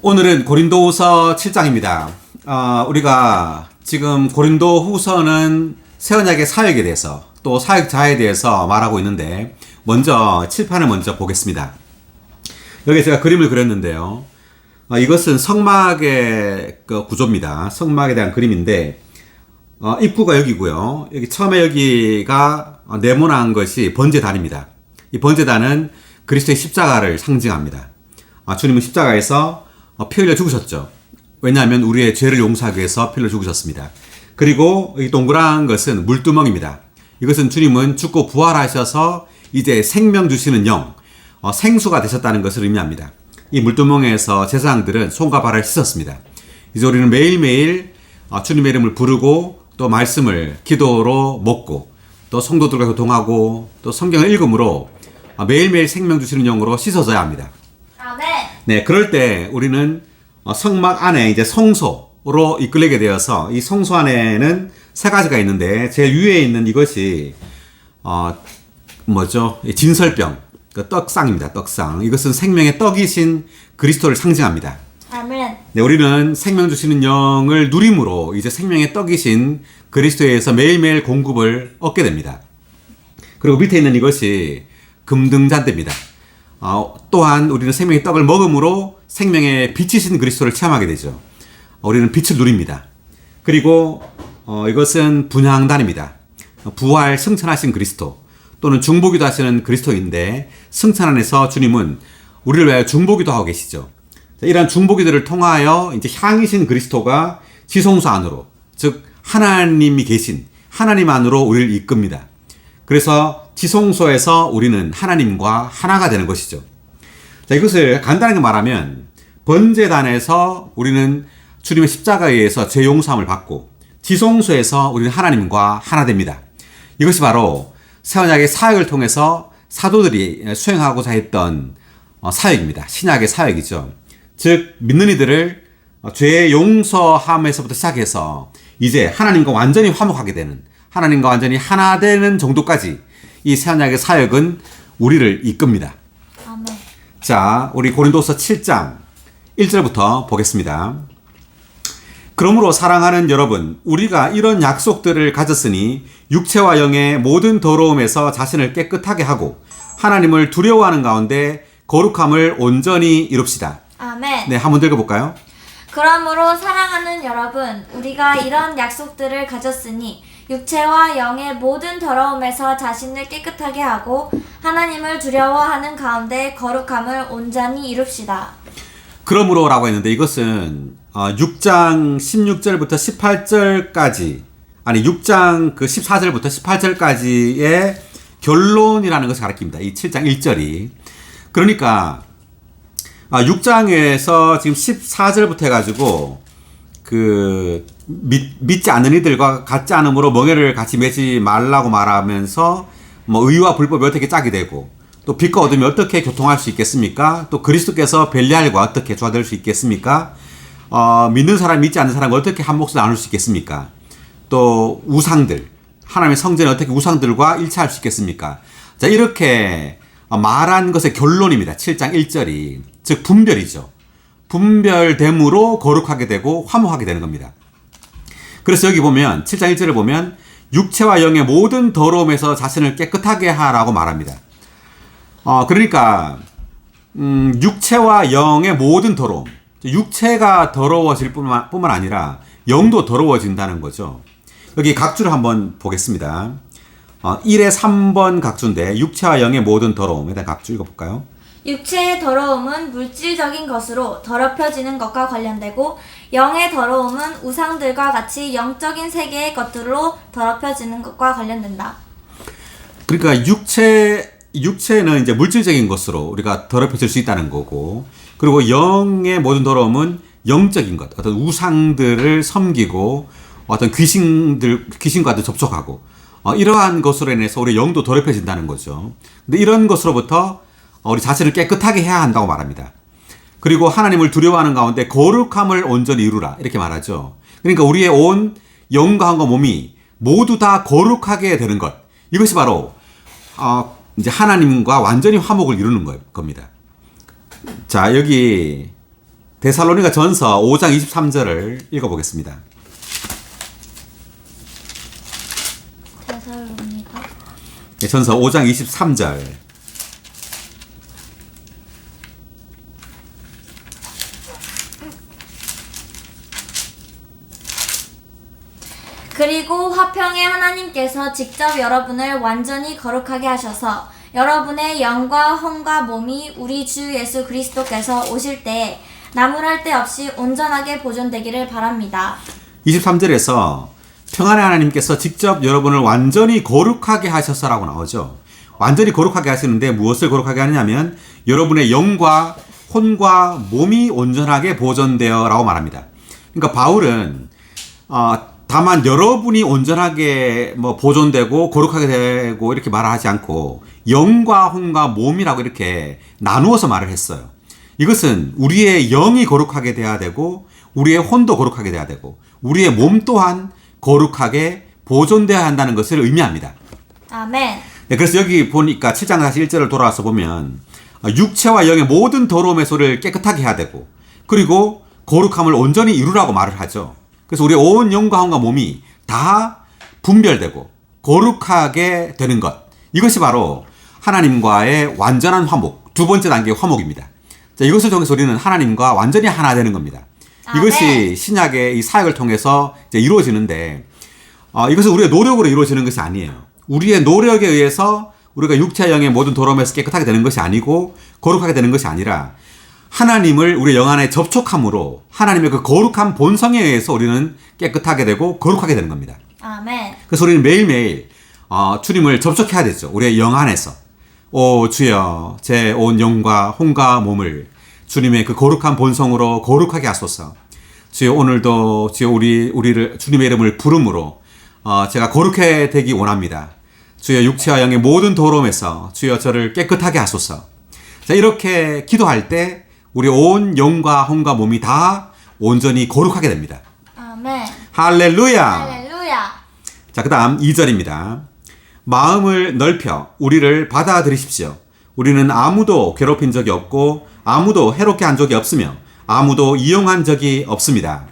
오늘은 고린도후서 7장입니다. 우리가 지금 고린도후서는 새 언약의 사역에 대해서 또 사역자에 대해서 말하고 있는데 먼저 칠판을 먼저 보겠습니다. 여기 제가 그림을 그렸는데요. 이것은 성막의 구조입니다. 성막에 대한 그림인데 입구가 여기고요. 여기 처음에 여기가 네모난 것이 번제단입니다. 이 번제단은 그리스도의 십자가를 상징합니다. 주님은 십자가에서 피 흘려 죽으셨죠. 왜냐하면 우리의 죄를 용서하기 위해서 피 흘려 죽으셨습니다. 그리고 이 동그란 것은 물두멍입니다. 이것은 주님은 죽고 부활하셔서 이제 생명 주시는 영, 생수가 되셨다는 것을 의미합니다. 이 물두멍에서 제사장들은 손과 발을 씻었습니다. 이제 우리는 매일매일 주님의 이름을 부르고 또 말씀을 기도로 먹고 또 성도들과 교통하고 또 성경을 읽음으로 매일매일 생명 주시는 영으로 씻어져야 합니다. 네, 그럴 때 우리는 성막 안에 이제 성소로 이끌리게 되어서 이 성소 안에는 세 가지가 있는데 제일 위에 있는 이것이 진설병, 떡상입니다. 떡상. 이것은 생명의 떡이신 그리스도를 상징합니다. 아멘. 네, 우리는 생명 주시는 영을 누림으로 이제 생명의 떡이신 그리스도에서 매일매일 공급을 얻게 됩니다. 그리고 밑에 있는 이것이 금등잔대입니다. 또한 우리는 생명의 떡을 먹음으로 생명의 빛이신 그리스도를 체험하게 되죠. 우리는 빛을 누립니다. 그리고 이것은 분향단입니다. 부활 승천하신 그리스도 또는 중보기도 하시는 그리스도인데 승천 안에서 주님은 우리를 위하여 중보기도 하고 계시죠. 이러한 중보기들을 통하여 이제 향이신 그리스도가 지성소 안으로, 즉 하나님이 계신 하나님 안으로 우리를 이끕니다. 그래서 지성소에서 우리는 하나님과 하나가 되는 것이죠. 자, 이것을 간단하게 말하면 번제단에서 우리는 주님의 십자가에 의해서 죄 용서함을 받고 지성소에서 우리는 하나님과 하나 됩니다. 이것이 바로 새 언약의 사역을 통해서 사도들이 수행하고자 했던 사역입니다. 신약의 사역이죠. 즉 믿는 이들을 죄 용서함에서부터 시작해서 이제 하나님과 완전히 화목하게 되는, 하나님과 완전히 하나 되는 정도까지 이 새 언약의 사역은 우리를 이끕니다. 아멘. 자, 우리 고린도서 7장 1절부터 보겠습니다. 그러므로 사랑하는 여러분, 우리가 이런 약속들을 가졌으니 육체와 영의 모든 더러움에서 자신을 깨끗하게 하고 하나님을 두려워하는 가운데 거룩함을 온전히 이룹시다. 아멘. 네, 한번 읽어볼까요? 그러므로 사랑하는 여러분, 우리가 이런 약속들을 가졌으니 육체와 영의 모든 더러움에서 자신을 깨끗하게 하고 하나님을 두려워하는 가운데 거룩함을 온전히 이룹시다. 그러므로라고 했는데 이것은 6장 16절부터 18절까지, 아니 6장 14절부터 18절까지의 결론이라는 것을 가리킵니다. 이 7장 1절이. 그러니까 6장에서 지금 14절부터 해가지고 믿지 않는 이들과 같지 않음으로 멍에를 같이 매지 말라고 말하면서 의와 불법이 어떻게 짝이 되고 또 빛과 어둠이 어떻게 교통할 수 있겠습니까? 또 그리스도께서 벨리알과 어떻게 조화될 수 있겠습니까? 믿는 사람, 믿지 않는 사람과 어떻게 한 몫을 나눌 수 있겠습니까? 또 우상들, 하나님의 성전이 어떻게 우상들과 일치할 수 있겠습니까? 자, 이렇게 말한 것의 결론입니다. 7장 1절이. 즉 분별이죠. 분별됨으로 거룩하게 되고 화목하게 되는 겁니다. 그래서 여기 보면 7장 1절을 보면 육체와 영의 모든 더러움에서 자신을 깨끗하게 하라고 말합니다. 그러니까 육체와 영의 모든 더러움, 육체가 더러워질 뿐만 아니라 영도 더러워진다는 거죠. 여기 각주를 한번 보겠습니다. 1의 3번 각주인데 육체와 영의 모든 더러움에 대한 각주 읽어볼까요? 육체의 더러움은 물질적인 것으로 더럽혀지는 것과 관련되고 영의 더러움은 우상들과 같이 영적인 세계의 것들로 더럽혀지는 것과 관련된다. 그러니까 육체는 이제 물질적인 것으로 우리가 더럽혀질 수 있다는 거고, 그리고 영의 모든 더러움은 영적인 것, 어떤 우상들을 섬기고 어떤 귀신과도 접촉하고 이러한 것으로 인해서 우리 영도 더럽혀진다는 거죠. 근데 이런 것으로부터 우리 자신을 깨끗하게 해야 한다고 말합니다. 그리고 하나님을 두려워하는 가운데 거룩함을 온전히 이루라 이렇게 말하죠. 그러니까 우리의 온 영과 한과 몸이 모두 다 거룩하게 되는 것, 이것이 바로 이제 하나님과 완전히 화목을 이루는 겁니다. 자, 여기 데살로니가 전서 5장 23절을 읽어보겠습니다. 데살로니가 전서 5장 23절. 그리고 화평의 하나님께서 직접 여러분을 완전히 거룩하게 하셔서 여러분의 영과 혼과 몸이 우리 주 예수 그리스도께서 오실 때에 나무랄 데 없이 온전하게 보존되기를 바랍니다. 23절에서 평안의 하나님께서 직접 여러분을 완전히 거룩하게 하셔서라고 나오죠. 완전히 거룩하게 하시는데 무엇을 거룩하게 하느냐면 여러분의 영과 혼과 몸이 온전하게 보존되어 라고 말합니다. 그러니까 바울은 다만 여러분이 온전하게 보존되고 거룩하게 되고 이렇게 말하지 않고 영과 혼과 몸이라고 이렇게 나누어서 말을 했어요. 이것은 우리의 영이 거룩하게 돼야 되고 우리의 혼도 거룩하게 돼야 되고 우리의 몸 또한 거룩하게 보존되어야 한다는 것을 의미합니다. 아멘. 네, 그래서 여기 보니까 7장 41절을 돌아와서 보면 육체와 영의 모든 더러움의 소리를 깨끗하게 해야 되고 그리고 거룩함을 온전히 이루라고 말을 하죠. 그래서 우리의 온 영과 혼과 몸이 다 분별되고 거룩하게 되는 것. 이것이 바로 하나님과의 완전한 화목, 두 번째 단계의 화목입니다. 자, 이것을 통해서 우리는 하나님과 완전히 하나 되는 겁니다. 이것이 신약의 이 사역을 통해서 이제 이루어지는데 이것은 우리의 노력으로 이루어지는 것이 아니에요. 우리의 노력에 의해서 우리가 육체 영의 모든 더러움에서 깨끗하게 되는 것이 아니고 거룩하게 되는 것이 아니라 하나님을 우리 영 안에 접촉함으로 하나님의 그 거룩한 본성에 의해서 우리는 깨끗하게 되고 거룩하게 되는 겁니다. 아멘. 그래서 우리는 매일매일 주님을 접촉해야 되죠. 우리의 영 안에서. 오 주여 제 온 영과 혼과 몸을 주님의 그 거룩한 본성으로 거룩하게 하소서. 주여 오늘도 주여 우리를 주님의 이름을 부름으로 제가 거룩해 되기 원합니다. 주여 육체와 영의 모든 더러움에서 주여 저를 깨끗하게 하소서. 자, 이렇게 기도할 때 우리 온 영과 혼과 몸이 다 온전히 거룩하게 됩니다. 아멘. 할렐루야. 할렐루야. 자, 그다음 2절입니다. 마음을 넓혀 우리를 받아들이십시오. 우리는 아무도 괴롭힌 적이 없고 아무도 해롭게 한 적이 없으며 아무도 이용한 적이 없습니다.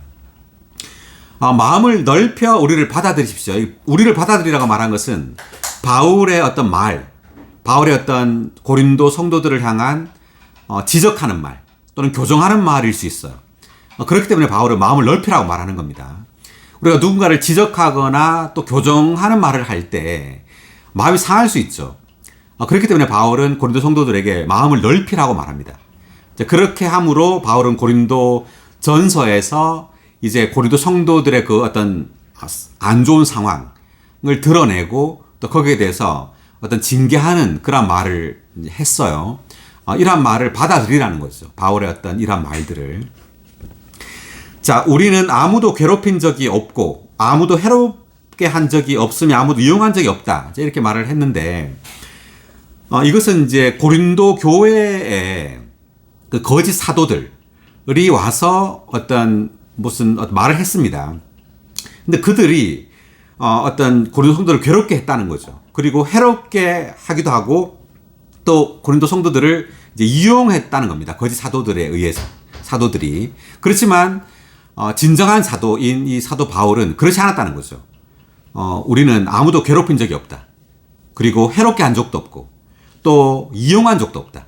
마음을 넓혀 우리를 받아들이십시오. 우리를 받아들이라고 말한 것은 바울의 어떤 말, 바울의 어떤 고린도 성도들을 향한 지적하는 말 또는 교정하는 말일 수 있어요. 그렇기 때문에 바울은 마음을 넓히라고 말하는 겁니다. 우리가 누군가를 지적하거나 또 교정하는 말을 할 때 마음이 상할 수 있죠. 그렇기 때문에 바울은 고린도 성도들에게 마음을 넓히라고 말합니다. 그렇게 함으로 바울은 고린도 전서에서 이제 고린도 성도들의 그 어떤 안 좋은 상황을 드러내고 또 거기에 대해서 어떤 징계하는 그런 말을 했어요. 이러한 말을 받아들이라는 거죠. 바울의 어떤 이러한 말들을. 자, 우리는 아무도 괴롭힌 적이 없고 아무도 해롭게 한 적이 없으며 아무도 이용한 적이 없다. 이렇게 말을 했는데 이것은 이제 고린도 교회에 그 거짓 사도들이 와서 무슨 말을 했습니다. 근데 그들이 어떤 고린도 성도들을 괴롭게 했다는 거죠. 그리고 해롭게 하기도 하고 또 고린도 성도들을 이제 이용했다는 겁니다. 거짓 사도들에 의해서 사도들이. 그렇지만 진정한 사도인 이 사도 바울은 그렇지 않았다는 거죠. 우리는 아무도 괴롭힌 적이 없다. 그리고 해롭게 한 적도 없고 또 이용한 적도 없다.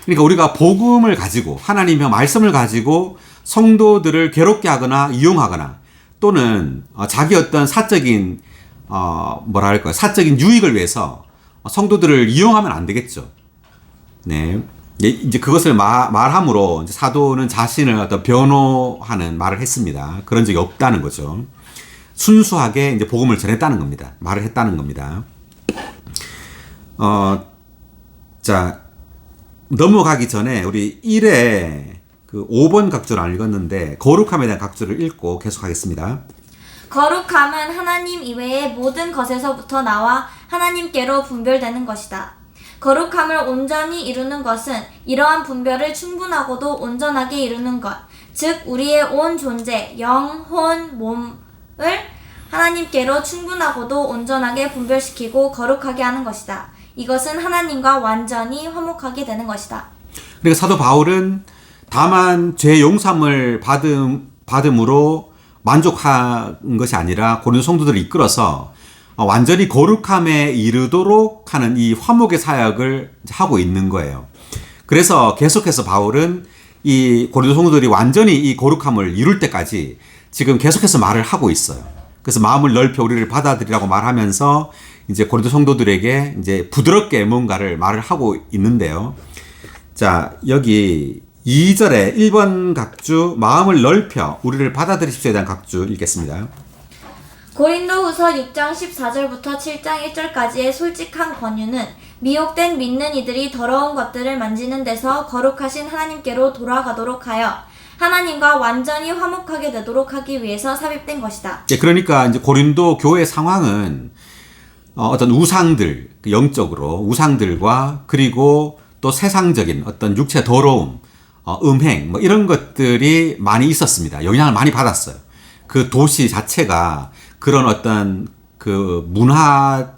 그러니까 우리가 복음을 가지고 하나님의 말씀을 가지고 성도들을 괴롭게 하거나 이용하거나 또는 자기 어떤 사적인 사적인 유익을 위해서 성도들을 이용하면 안 되겠죠. 네. 이제 그것을 말함으로 이제 사도는 자신을 어떤 변호하는 말을 했습니다. 그런 적이 없다는 거죠. 순수하게 이제 복음을 전했다는 겁니다. 말을 했다는 겁니다. 자, 넘어가기 전에 우리 1회 그 5번 각주를 안 읽었는데 거룩함에 대한 각주를 읽고 계속하겠습니다. 거룩함은 하나님 이외의 모든 것에서부터 나와 하나님께로 분별되는 것이다. 거룩함을 온전히 이루는 것은 이러한 분별을 충분하고도 온전하게 이루는 것, 즉 우리의 온 존재, 영, 혼, 몸을 하나님께로 충분하고도 온전하게 분별시키고 거룩하게 하는 것이다. 이것은 하나님과 완전히 화목하게 되는 것이다. 그러니까 사도 바울은 다만 죄 용서함을 받음으로 만족한 것이 아니라 고린도 성도들을 이끌어서 완전히 거룩함에 이르도록 하는 이 화목의 사역을 하고 있는 거예요. 그래서 계속해서 바울은 이 고린도 성도들이 완전히 이 거룩함을 이룰 때까지 지금 계속해서 말을 하고 있어요. 그래서 마음을 넓혀 우리를 받아들이라고 말하면서 이제 고린도 성도들에게 이제 부드럽게 뭔가를 말을 하고 있는데요. 자, 여기 2절에 1번 각주 마음을 넓혀 우리를 받아들이십시오에 대한 각주 읽겠습니다. 고린도후서 6장 14절부터 7장 1절까지의 솔직한 권유는 미혹된 믿는 이들이 더러운 것들을 만지는 데서 거룩하신 하나님께로 돌아가도록 하여 하나님과 완전히 화목하게 되도록 하기 위해서 삽입된 것이다. 예, 그러니까 이제 고린도 교회 상황은 어떤 우상들, 영적으로 우상들과 그리고 또 세상적인 어떤 육체 더러움, 음행 뭐 이런 것들이 많이 있었습니다. 영향을 많이 받았어요. 그 도시 자체가 그런 어떤 그 문화,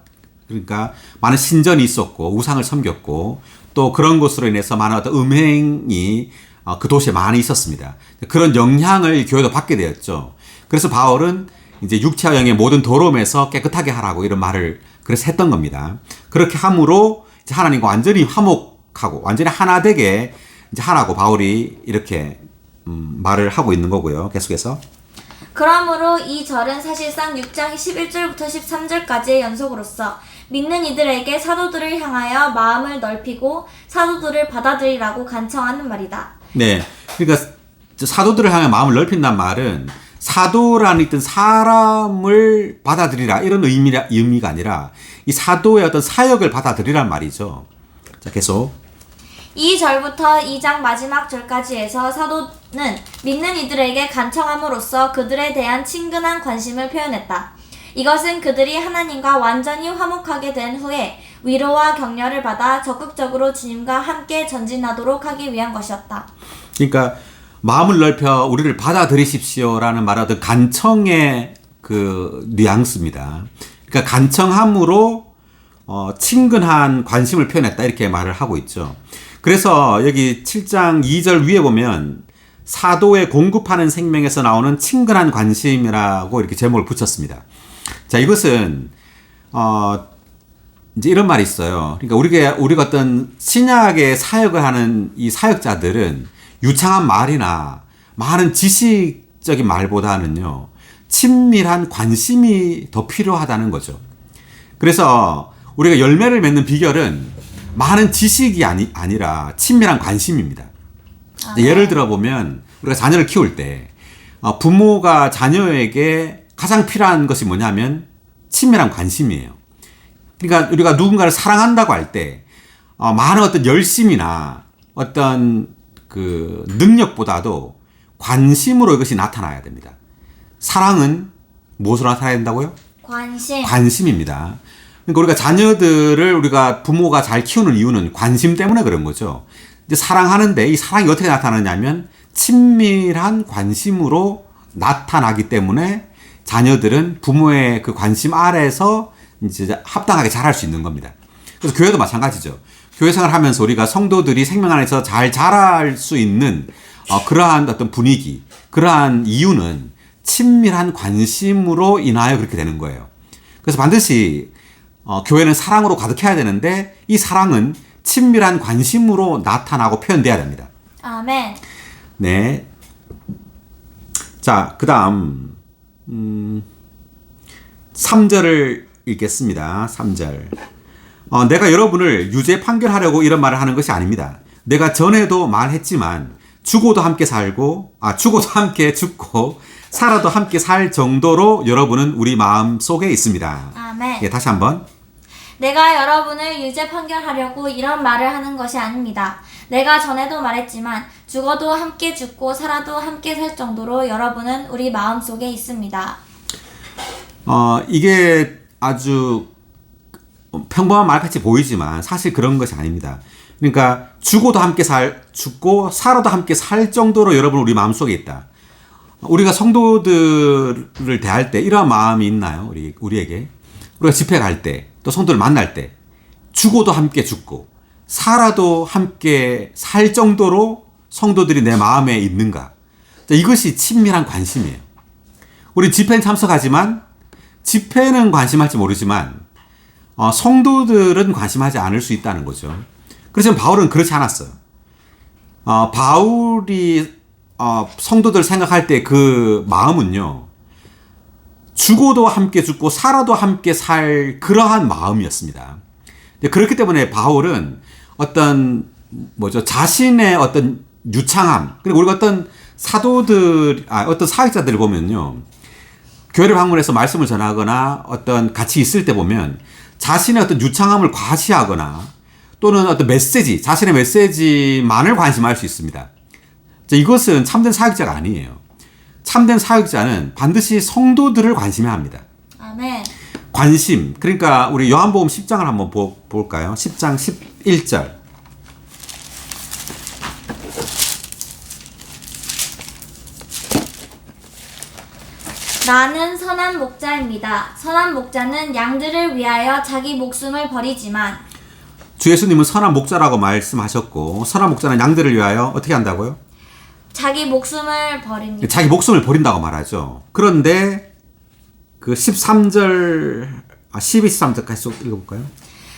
그러니까 많은 신전이 있었고 우상을 섬겼고 또 그런 것으로 인해서 많은 어떤 음행이 그 도시에 많이 있었습니다. 그런 영향을 교회도 받게 되었죠. 그래서 바울은 이제 육체와 영의 모든 더러움에서 깨끗하게 하라고 이런 말을 그래서 했던 겁니다. 그렇게 함으로 이제 하나님과 완전히 화목하고 완전히 하나 되게 이제 하라고 바울이 이렇게 말을 하고 있는 거고요. 계속해서. 그러므로 이 절은 사실상 6장 11절부터 13절까지의 연속으로서 믿는 이들에게 사도들을 향하여 마음을 넓히고 사도들을 받아들이라고 간청하는 말이다. 네. 그러니까 사도들을 향해 마음을 넓힌다는 말은 사도라는 어떤 사람을 받아들이라 이런 의미가 아니라 이 사도의 어떤 사역을 받아들이란 말이죠. 자, 계속. 2절부터 2장 마지막 절까지 해서 사도는 믿는 이들에게 간청함으로써 그들에 대한 친근한 관심을 표현했다. 이것은 그들이 하나님과 완전히 화목하게 된 후에 위로와 격려를 받아 적극적으로 주님과 함께 전진하도록 하기 위한 것이었다. 그러니까 마음을 넓혀 우리를 받아들이십시오라는 말은 어떤 간청의 그 뉘앙스입니다. 그러니까 간청함으로 친근한 관심을 표현했다 이렇게 말을 하고 있죠. 그래서 여기 7장 2절 위에 보면 사도의 공급하는 생명에서 나오는 친근한 관심이라고 이렇게 제목을 붙였습니다. 자, 이것은 이제 이런 말이 있어요. 그러니까 우리가 어떤 신약의 사역을 하는 이 사역자들은 유창한 말이나 많은 지식적인 말보다는요, 친밀한 관심이 더 필요하다는 거죠. 그래서 우리가 열매를 맺는 비결은 많은 지식이 아니라 친밀한 관심입니다. 예를 들어 보면 우리가 자녀를 키울 때 부모가 자녀에게 가장 필요한 것이 뭐냐면 친밀한 관심이에요. 그러니까 우리가 누군가를 사랑한다고 할 때 많은 어떤 열심이나 어떤 그 능력보다도 관심으로 이것이 나타나야 됩니다. 사랑은 무엇으로 나타나야 된다고요? 관심입니다. 그러니까 우리가 자녀들을 우리가 부모가 잘 키우는 이유는 관심 때문에 그런 거죠. 이제 사랑하는데 이 사랑이 어떻게 나타나냐면 친밀한 관심으로 나타나기 때문에 자녀들은 부모의 그 관심 아래에서 이제 합당하게 자랄 수 있는 겁니다. 그래서 교회도 마찬가지죠. 교회 생활을 하면서 우리가 성도들이 생명 안에서 잘 자랄 수 있는 그러한 어떤 분위기, 그러한 이유는 친밀한 관심으로 인하여 그렇게 되는 거예요. 그래서 반드시 교회는 사랑으로 가득해야 되는데 이 사랑은 친밀한 관심으로 나타나고 표현돼야 됩니다. 아멘. 네. 자, 그 다음 3절을 읽겠습니다. 3절. 내가 여러분을 유죄 판결하려고 이런 말을 하는 것이 아닙니다. 내가 전에도 말했지만 죽어도 함께 함께 죽고 살아도 함께 살 정도로 여러분은 우리 마음 속에 있습니다. 아멘. 예, 다시 한번. 내가 여러분을 유죄 판결하려고 이런 말을 하는 것이 아닙니다. 내가 전에도 말했지만 죽어도 함께 죽고 살아도 함께 살 정도로 여러분은 우리 마음 속에 있습니다. 이게 아주 평범한 말같이 보이지만 사실 그런 것이 아닙니다. 그러니까 죽어도 함께 죽고 살아도 함께 살 정도로 여러분 우리 마음속에 있다. 우리가 성도들을 대할 때 이러한 마음이 있나요? 우리에게? 우리가 집회 갈 때, 또 성도를 만날 때 죽어도 함께 죽고 살아도 함께 살 정도로 성도들이 내 마음에 있는가? 자, 이것이 친밀한 관심이에요. 우리 집회는 참석하지만 집회는 관심할지 모르지만 성도들은 관심하지 않을 수 있다는 거죠. 그래서 바울은 그렇지 않았어요. 바울이 성도들 생각할 때 그 마음은요, 죽어도 함께 죽고 살아도 함께 살 그러한 마음이었습니다. 그렇기 때문에 바울은 자신의 어떤 유창함, 그리고 우리가 어떤 어떤 사역자들을 보면요, 교회를 방문해서 말씀을 전하거나 같이 있을 때 보면 자신의 어떤 유창함을 과시하거나 또는 어떤 자신의 메시지만을 관심할 수 있습니다. 이것은 참된 사역자가 아니에요. 참된 사역자는 반드시 성도들을 관심해야 합니다. 아멘. 관심. 그러니까 우리 요한복음 10장을 한번 볼까요? 10장 11절. 나는 선한 목자입니다. 선한 목자는 양들을 위하여 자기 목숨을 버리지만, 주 예수님은 선한 목자라고 말씀하셨고, 선한 목자는 양들을 위하여 어떻게 한다고요? 자기 목숨을 버립니다. 자기 목숨을 버린다고 말하죠. 그런데 그 13절, 12, 13절까지 쭉 읽어볼까요?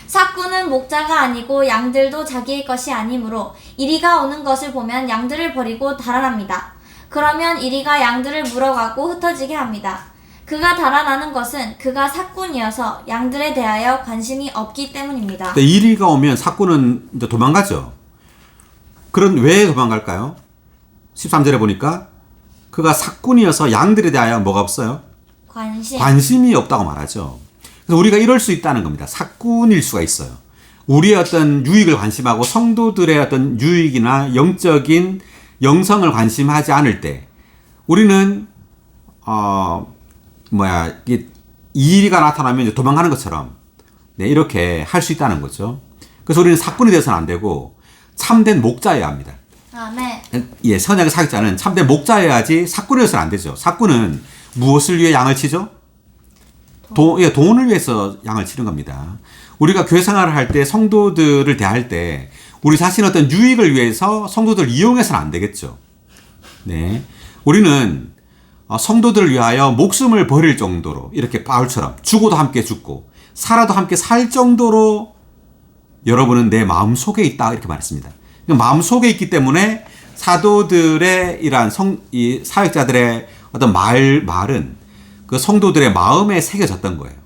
삭구는 목자가 아니고 양들도 자기의 것이 아니므로 이리가 오는 것을 보면 양들을 버리고 달아납니다. 그러면 이리가 양들을 물어가고 흩어지게 합니다. 그가 달아나는 것은 그가 삭군이어서 양들에 대하여 관심이 없기 때문입니다. 이리가 오면 삭군은 이제 도망가죠. 왜 도망갈까요? 13절에 보니까 그가 삭군이어서 양들에 대하여 뭐가 없어요? 관심이 없다고 말하죠. 그래서 우리가 이럴 수 있다는 겁니다. 삭군일 수가 있어요. 우리의 어떤 유익을 관심하고 성도들의 어떤 유익이나 영적인 영성을 관심하지 않을 때 우리는 이리가 나타나면 이제 도망가는 것처럼 이렇게 할 수 있다는 거죠. 그래서 우리는 삭군이 되어서는 안 되고 참된 목자여야 합니다. 아멘. 예, 선악의 사역자는 참된 목자여야지 삭군이어서는 안 되죠. 삭군은 무엇을 위해 양을 치죠? 돈을 위해서 양을 치는 겁니다. 우리가 교회 생활을 할 때, 성도들을 대할 때 우리 자신의 어떤 유익을 위해서 성도들을 이용해서는 안 되겠죠. 네, 우리는 성도들을 위하여 목숨을 버릴 정도로, 이렇게 바울처럼 죽어도 함께 죽고 살아도 함께 살 정도로 여러분은 내 마음속에 있다, 이렇게 말했습니다. 마음속에 있기 때문에 사도들의 이러한 이 사역자들의 어떤 말은 그 성도들의 마음에 새겨졌던 거예요.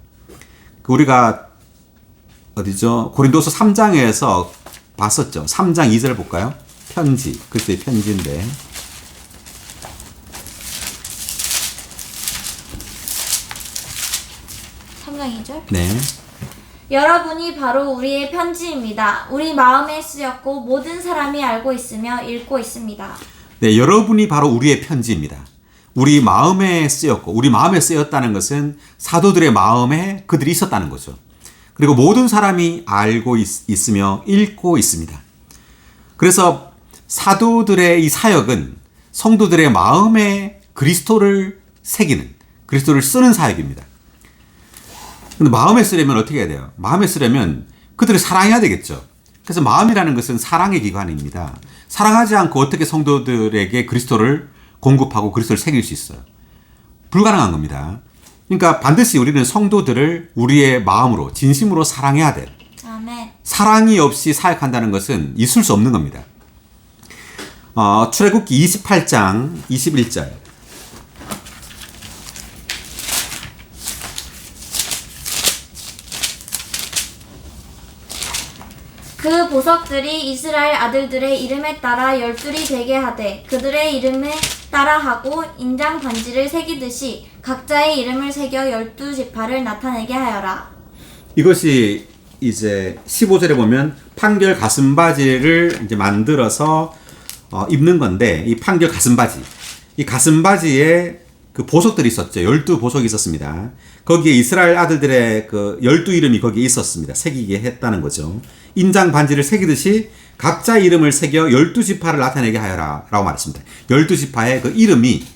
우리가 고린도서 3장에서 봤었죠. 3장 2절 볼까요? 편지. 그리스도의 편지인데. 네. 여러분이 바로 우리의 편지입니다. 우리 마음에 쓰였고 모든 사람이 알고 있으며 읽고 있습니다. 네, 여러분이 바로 우리의 편지입니다. 우리 마음에 쓰였고, 우리 마음에 쓰였다는 것은 사도들의 마음에 그들이 있었다는 거죠. 그리고 모든 사람이 알고 있으며 읽고 있습니다. 그래서 사도들의 이 사역은 성도들의 마음에 그리스도를 새기는, 그리스도를 쓰는 사역입니다. 근데 마음에 쓰려면 어떻게 해야 돼요? 마음에 쓰려면 그들을 사랑해야 되겠죠. 그래서 마음이라는 것은 사랑의 기관입니다. 사랑하지 않고 어떻게 성도들에게 그리스도를 공급하고 그리스도를 새길 수 있어요? 불가능한 겁니다. 그러니까 반드시 우리는 성도들을 우리의 마음으로, 진심으로 사랑해야 돼. 아멘. 사랑이 없이 사역한다는 것은 있을 수 없는 겁니다. 출애굽기 28장 21절. 그 보석들이 이스라엘 아들들의 이름에 따라 12이 되게 하되 그들의 이름에 따라 하고 인장 반지를 새기듯이 각자의 이름을 새겨 12지파를 나타내게 하여라. 이것이 이제 15절에 보면 판결 가슴바지를 이제 만들어서 입는 건데, 이 판결 가슴바지, 이 가슴바지에 그 보석들이 있었죠. 12보석이 있었습니다. 거기에 이스라엘 아들들의 그 12이름이 거기에 있었습니다. 새기게 했다는 거죠. 인장 반지를 새기듯이 각자의 이름을 새겨 12지파를 나타내게 하여라 라고 말했습니다. 12지파의 그 이름이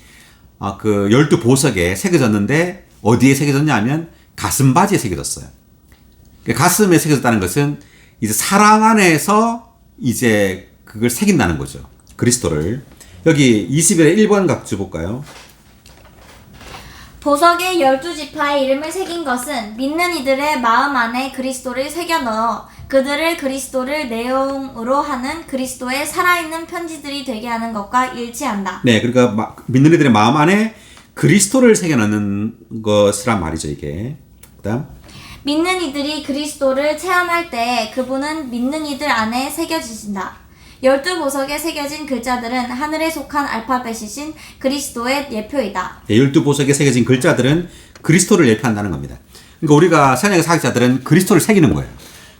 그 12보석에 새겨졌는데, 어디에 새겨졌냐 하면 가슴바지에 새겨졌어요. 가슴에 새겨졌다는 것은 이제 사랑 안에서 이제 그걸 새긴다는 거죠. 그리스도를. 여기 20일에 1번 각주 볼까요? 보석에 12지파의 이름을 새긴 것은 믿는 이들의 마음 안에 그리스도를 새겨 넣어 그들을 그리스도를 내용으로 하는 그리스도의 살아있는 편지들이 되게 하는 것과 일치한다. 네, 그러니까 믿는 이들의 마음 안에 그리스도를 새겨 넣는 것이란 말이죠, 이게. 그다음 믿는 이들이 그리스도를 체험할 때 그분은 믿는 이들 안에 새겨지신다. 12보석에 새겨진 글자들은 하늘에 속한 알파벳이신 그리스도의 예표이다. 네, 12보석에 새겨진 글자들은 그리스도를 예표한다는 겁니다. 그러니까 우리가 새언약의 사역자들은 그리스도를 새기는 거예요.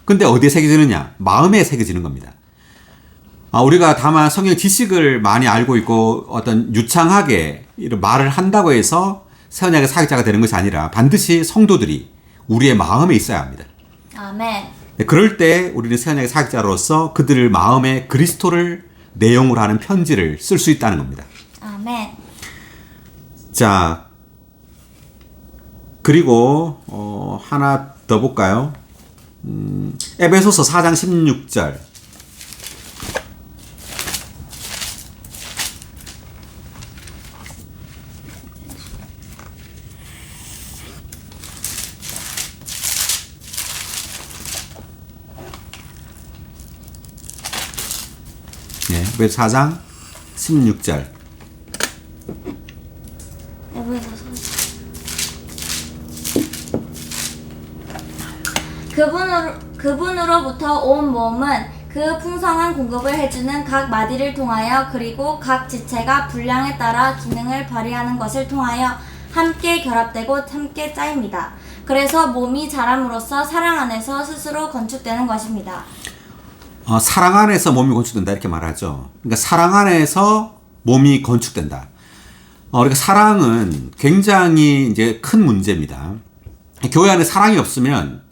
근데 어디에 새겨지느냐? 마음에 새겨지는 겁니다. 우리가 다만 성경 지식을 많이 알고 있고 어떤 유창하게 이런 말을 한다고 해서 새언약의 사역자가 되는 것이 아니라 반드시 성도들이 우리의 마음에 있어야 합니다. 아멘. 네, 그럴 때 우리는 새언약의 사역자로서 그들 마음에 그리스도를 내용으로 하는 편지를 쓸 수 있다는 겁니다. 아멘. 자, 그리고 하나 더 볼까요? 에베소서 4장 16절. 네, 에베소 4장 16절. 그분으로부터 온 몸은 그 풍성한 공급을 해주는 각 마디를 통하여 그리고 각 지체가 분량에 따라 기능을 발휘하는 것을 통하여 함께 결합되고 함께 짜입니다. 그래서 몸이 자람으로써 사랑 안에서 스스로 건축되는 것입니다. 사랑 안에서 몸이 건축된다 이렇게 말하죠. 그러니까 사랑 안에서 몸이 건축된다. 그러니까 사랑은 굉장히 이제 큰 문제입니다. 교회 안에 사랑이 없으면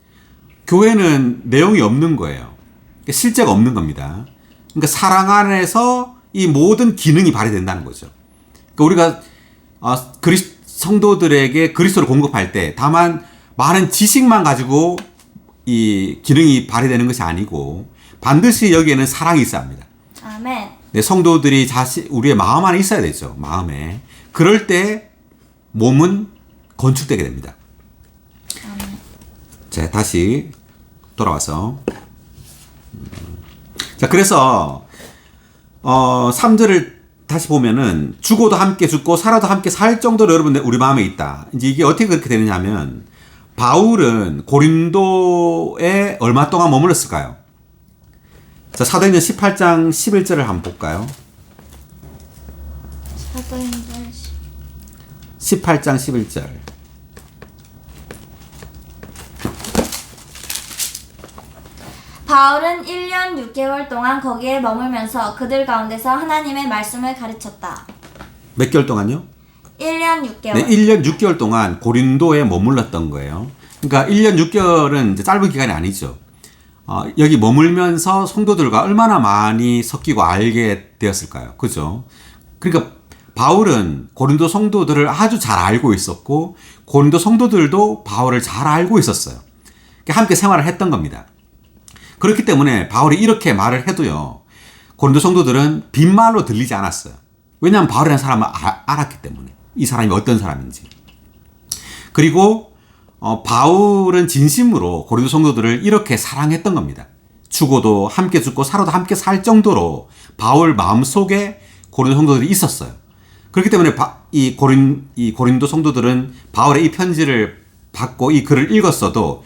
교회는 내용이 없는 거예요. 실제가 없는 겁니다. 그러니까 사랑 안에서 이 모든 기능이 발휘된다는 거죠. 그러니까 우리가 성도들에게 그리스도를 공급할 때 다만 많은 지식만 가지고 이 기능이 발휘되는 것이 아니고 반드시 여기에는 사랑이 있어야 합니다. 아멘. 네, 성도들이 우리의 마음 안에 있어야 되죠. 마음에. 그럴 때 몸은 건축되게 됩니다. 아멘. 자, 다시 돌아와서. 자, 그래서 3절을 다시 보면은 죽어도 함께 죽고 살아도 함께 살 정도로 여러분 우리 마음에 있다. 이제 이게 어떻게 그렇게 되느냐면 바울은 고린도에 얼마 동안 머물렀을까요? 자, 사도행전 18장 11절을 한번 볼까요? 사도행전 18장 11절. 바울은 1년 6개월 동안 거기에 머물면서 그들 가운데서 하나님의 말씀을 가르쳤다. 몇 개월 동안요? 1년 6개월. 네, 1년 6개월 동안 고린도에 머물렀던 거예요. 그러니까 1년 6개월은 이제 짧은 기간이 아니죠. 여기 머물면서 성도들과 얼마나 많이 섞이고 알게 되었을까요? 그죠? 그러니까 바울은 고린도 성도들을 아주 잘 알고 있었고 고린도 성도들도 바울을 잘 알고 있었어요. 함께 생활을 했던 겁니다. 그렇기 때문에 바울이 이렇게 말을 해도요, 고린도 성도들은 빈말로 들리지 않았어요. 왜냐하면 바울이라는 사람을 알았기 때문에. 이 사람이 어떤 사람인지. 그리고 바울은 진심으로 고린도 성도들을 이렇게 사랑했던 겁니다. 죽어도 함께 죽고 살아도 함께 살 정도로 바울 마음속에 고린도 성도들이 있었어요. 그렇기 때문에 이 고린도 성도들은 바울의 이 편지를 받고 이 글을 읽었어도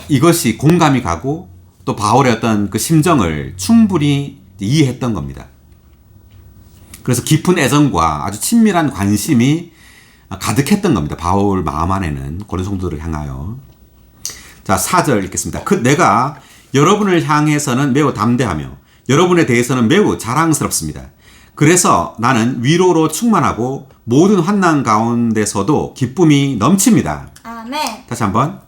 이것이 공감이 가고 또 바울의 어떤 그 심정을 충분히 이해했던 겁니다. 그래서 깊은 애정과 아주 친밀한 관심이 가득했던 겁니다. 바울 마음 안에는 고린도 성도들을 향하여. 자, 4절 읽겠습니다. 내가 여러분을 향해서는 매우 담대하며 여러분에 대해서는 매우 자랑스럽습니다. 그래서 나는 위로로 충만하고 모든 환난 가운데서도 기쁨이 넘칩니다. 아멘. 다시 한번.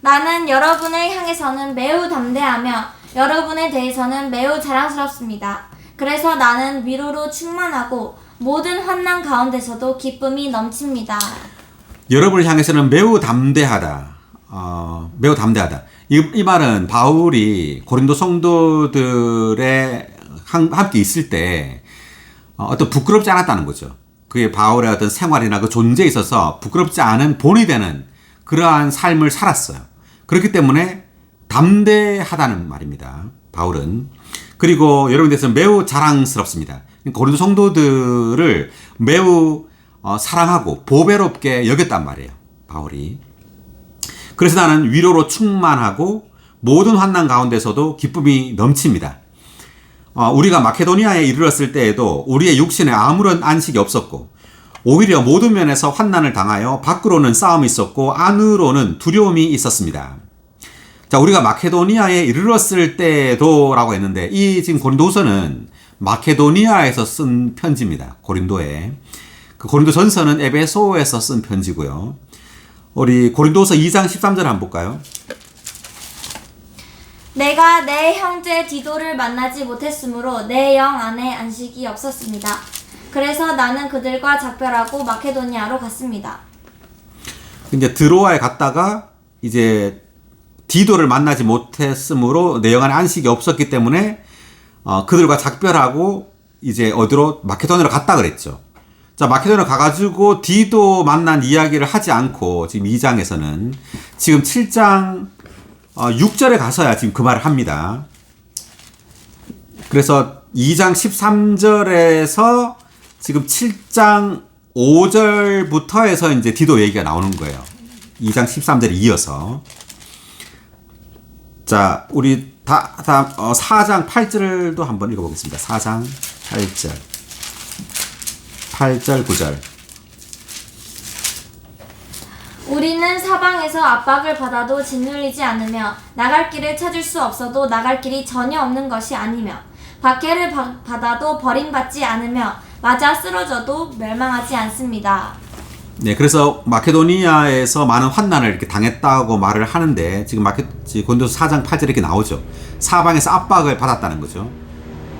나는 여러분을 향해서는 매우 담대하며 여러분에 대해서는 매우 자랑스럽습니다. 그래서 나는 위로로 충만하고 모든 환난 가운데서도 기쁨이 넘칩니다. 여러분을 향해서는 매우 담대하다. 매우 담대하다. 이 말은 바울이 고린도 성도들의 함께 있을 때 어떤 부끄럽지 않았다는 거죠. 그게 바울의 어떤 생활이나 그 존재에 있어서 부끄럽지 않은 본이 되는 그러한 삶을 살았어요. 그렇기 때문에 담대하다는 말입니다. 바울은. 그리고 여러분에 대해서 매우 자랑스럽습니다. 고린도 성도들을 매우 사랑하고 보배롭게 여겼단 말이에요. 바울이. 그래서 나는 위로로 충만하고 모든 환난 가운데서도 기쁨이 넘칩니다. 우리가 마케도니아에 이르렀을 때에도 우리의 육신에 아무런 안식이 없었고 오히려 모든 면에서 환난을 당하여 밖으로는 싸움이 있었고 안으로는 두려움이 있었습니다. 자, 우리가 마케도니아에 이르렀을 때도 라고 했는데 이 지금 고린도후서는 마케도니아에서 쓴 편지입니다. 고린도에. 그 고린도 전서는 에베소에서 쓴 편지고요. 우리 고린도후서 2장 13절 한번 볼까요? 내가 내 형제 디도를 만나지 못했으므로 내 영 안에 안식이 없었습니다. 그래서 나는 그들과 작별하고 마케도니아로 갔습니다. 이제 드로아에 갔다가 이제 디도를 만나지 못했으므로 내 영 안에 안식이 없었기 때문에 그들과 작별하고 이제 어디로 마케도니아로 갔다 그랬죠. 자, 마케도니아 가가지고 디도 만난 이야기를 하지 않고 지금 2장에서는 지금 7장 6절에 가서야 지금 그 말을 합니다. 그래서 2장 13절에서 지금 7장 5절부터 해서 이제 디도 얘기가 나오는 거예요. 2장 13절에 이어서. 자, 우리 4장 8절도 한번 읽어보겠습니다. 4장 8절. 8절, 9절. 우리는 사방에서 압박을 받아도 짓눌리지 않으며 나갈 길을 찾을 수 없어도 나갈 길이 전혀 없는 것이 아니며 박해를 받아도 버림받지 않으며 맞아 쓰러져도 멸망하지 않습니다. 네, 그래서 마케도니아에서 많은 환난을 이렇게 당했다고 말을 하는데 지금 고린도서 4장 8절에 이렇게 나오죠. 사방에서 압박을 받았다는 거죠.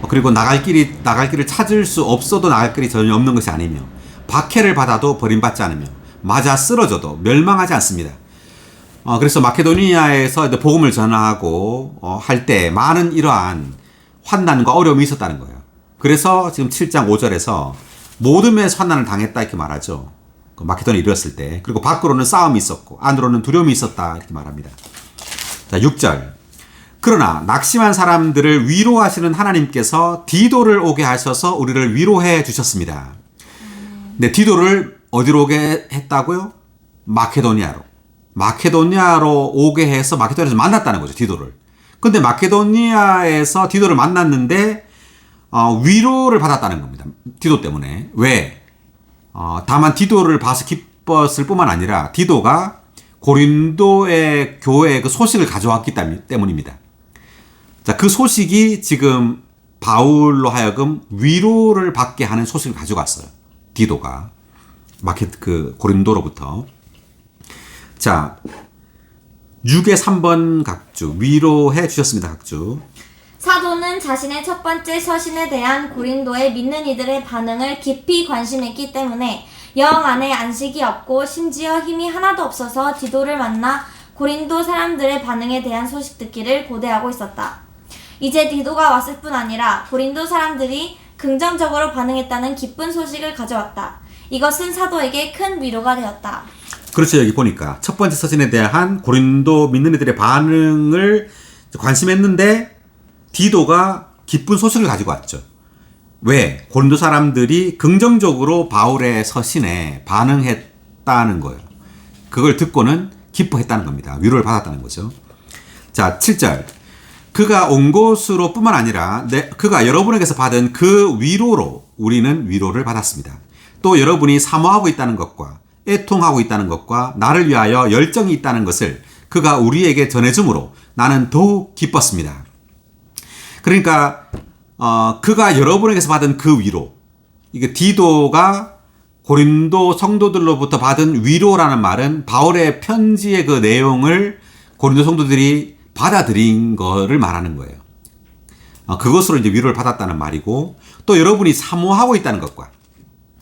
그리고 나갈 길을 찾을 수 없어도 나갈 길이 전혀 없는 것이 아니며 박해를 받아도 버림받지 않으며 맞아 쓰러져도 멸망하지 않습니다. 그래서 마케도니아에서 복음을 전하고 할 때 많은 이러한 환난과 어려움이 있었다는 거예요. 그래서 지금 7장 5절에서 모든 면에서 환난을 당했다 이렇게 말하죠. 마케도니아에 이르렀을 때. 그리고 밖으로는 싸움이 있었고 안으로는 두려움이 있었다 이렇게 말합니다. 자, 6절. 그러나 낙심한 사람들을 위로하시는 하나님께서 디도를 오게 하셔서 우리를 위로해 주셨습니다. 네, 디도를 어디로 오게 했다고요? 마케도니아로 오게 해서 마케도니아에서 만났다는 거죠. 디도를. 근데 마케도니아에서 디도를 만났는데 위로를 받았다는 겁니다. 디도 때문에. 왜? 다만 디도를 봐서 기뻤을 뿐만 아니라 디도가 고린도의 교회의 그 소식을 가져왔기 때문입니다. 자, 그 소식이 지금 바울로 하여금 위로를 받게 하는 소식을 가져갔어요. 디도가. 고린도로부터. 자, 6의 3번 각주. 위로해 주셨습니다, 각주. 사도는 자신의 첫 번째 서신에 대한 고린도의 믿는 이들의 반응을 깊이 관심했기 때문에 영 안에 안식이 없고 심지어 힘이 하나도 없어서 디도를 만나 고린도 사람들의 반응에 대한 소식 듣기를 고대하고 있었다. 이제 디도가 왔을 뿐 아니라 고린도 사람들이 긍정적으로 반응했다는 기쁜 소식을 가져왔다. 이것은 사도에게 큰 위로가 되었다. 그렇죠. 여기 보니까 첫 번째 서신에 대한 고린도 믿는 이들의 반응을 관심했는데 디도가 기쁜 소식을 가지고 왔죠. 왜? 고린도 사람들이 긍정적으로 바울의 서신에 반응했다는 거예요. 그걸 듣고는 기뻐했다는 겁니다. 위로를 받았다는 거죠. 자, 7절. 그가 온 곳으로 뿐만 아니라 그가 여러분에게서 받은 그 위로로 우리는 위로를 받았습니다. 또 여러분이 사모하고 있다는 것과 애통하고 있다는 것과 나를 위하여 열정이 있다는 것을 그가 우리에게 전해주므로 나는 더욱 기뻤습니다. 그러니까 그가 여러분에게서 받은 그 위로, 이게 디도가 고린도 성도들로부터 받은 위로라는 말은 바울의 편지의 그 내용을 고린도 성도들이 받아들인 거를 말하는 거예요. 그것으로 이제 위로를 받았다는 말이고, 또 여러분이 사모하고 있다는 것과,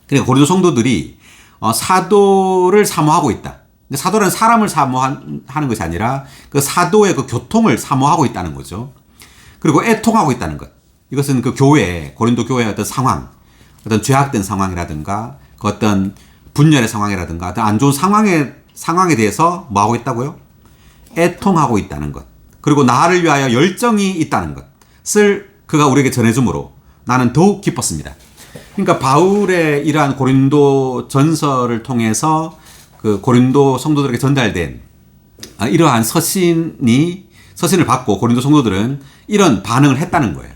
그러니까 고린도 성도들이 사도를 사모하고 있다. 사도는 사람을 사모하는 것이 아니라 그 사도의 그 교통을 사모하고 있다는 거죠. 그리고 애통하고 있다는 것. 이것은 그 교회, 고린도 교회의 어떤 상황, 어떤 죄악된 상황이라든가 그 어떤 분열의 상황이라든가 어떤 안 좋은 상황에 대해서 뭐 하고 있다고요? 애통하고 있다는 것. 그리고 나를 위하여 열정이 있다는 것을 그가 우리에게 전해주므로 나는 더욱 기뻤습니다. 그러니까 바울의 이러한 고린도 전서를 통해서 그 고린도 성도들에게 전달된 이러한 서신을 받고 고린도 성도들은 이런 반응을 했다는 거예요.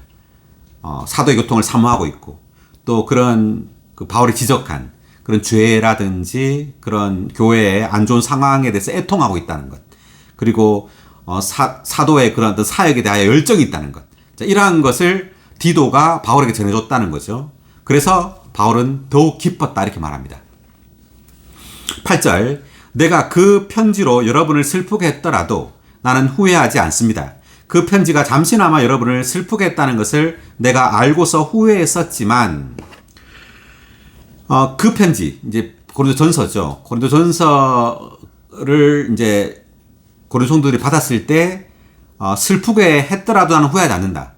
사도의 교통을 사모하고 있고 또 그런 그 바울이 지적한 그런 죄라든지 그런 교회의 안 좋은 상황에 대해서 애통하고 있다는 것. 그리고 사도의 그런 어떤 사역에 대하여 열정이 있다는 것. 자, 이러한 것을 디도가 바울에게 전해줬다는 거죠. 그래서 바울은 더욱 기뻤다 이렇게 말합니다. 8절 내가 그 편지로 여러분을 슬프게 했더라도 나는 후회하지 않습니다. 그 편지가 잠시나마 여러분을 슬프게 했다는 것을 내가 알고서 후회했었지만 그 편지 이제 고린도 전서죠. 고린도 전서를 이제 고린도 성도들이 받았을 때 슬프게 했더라도 나는 후회하지 않는다.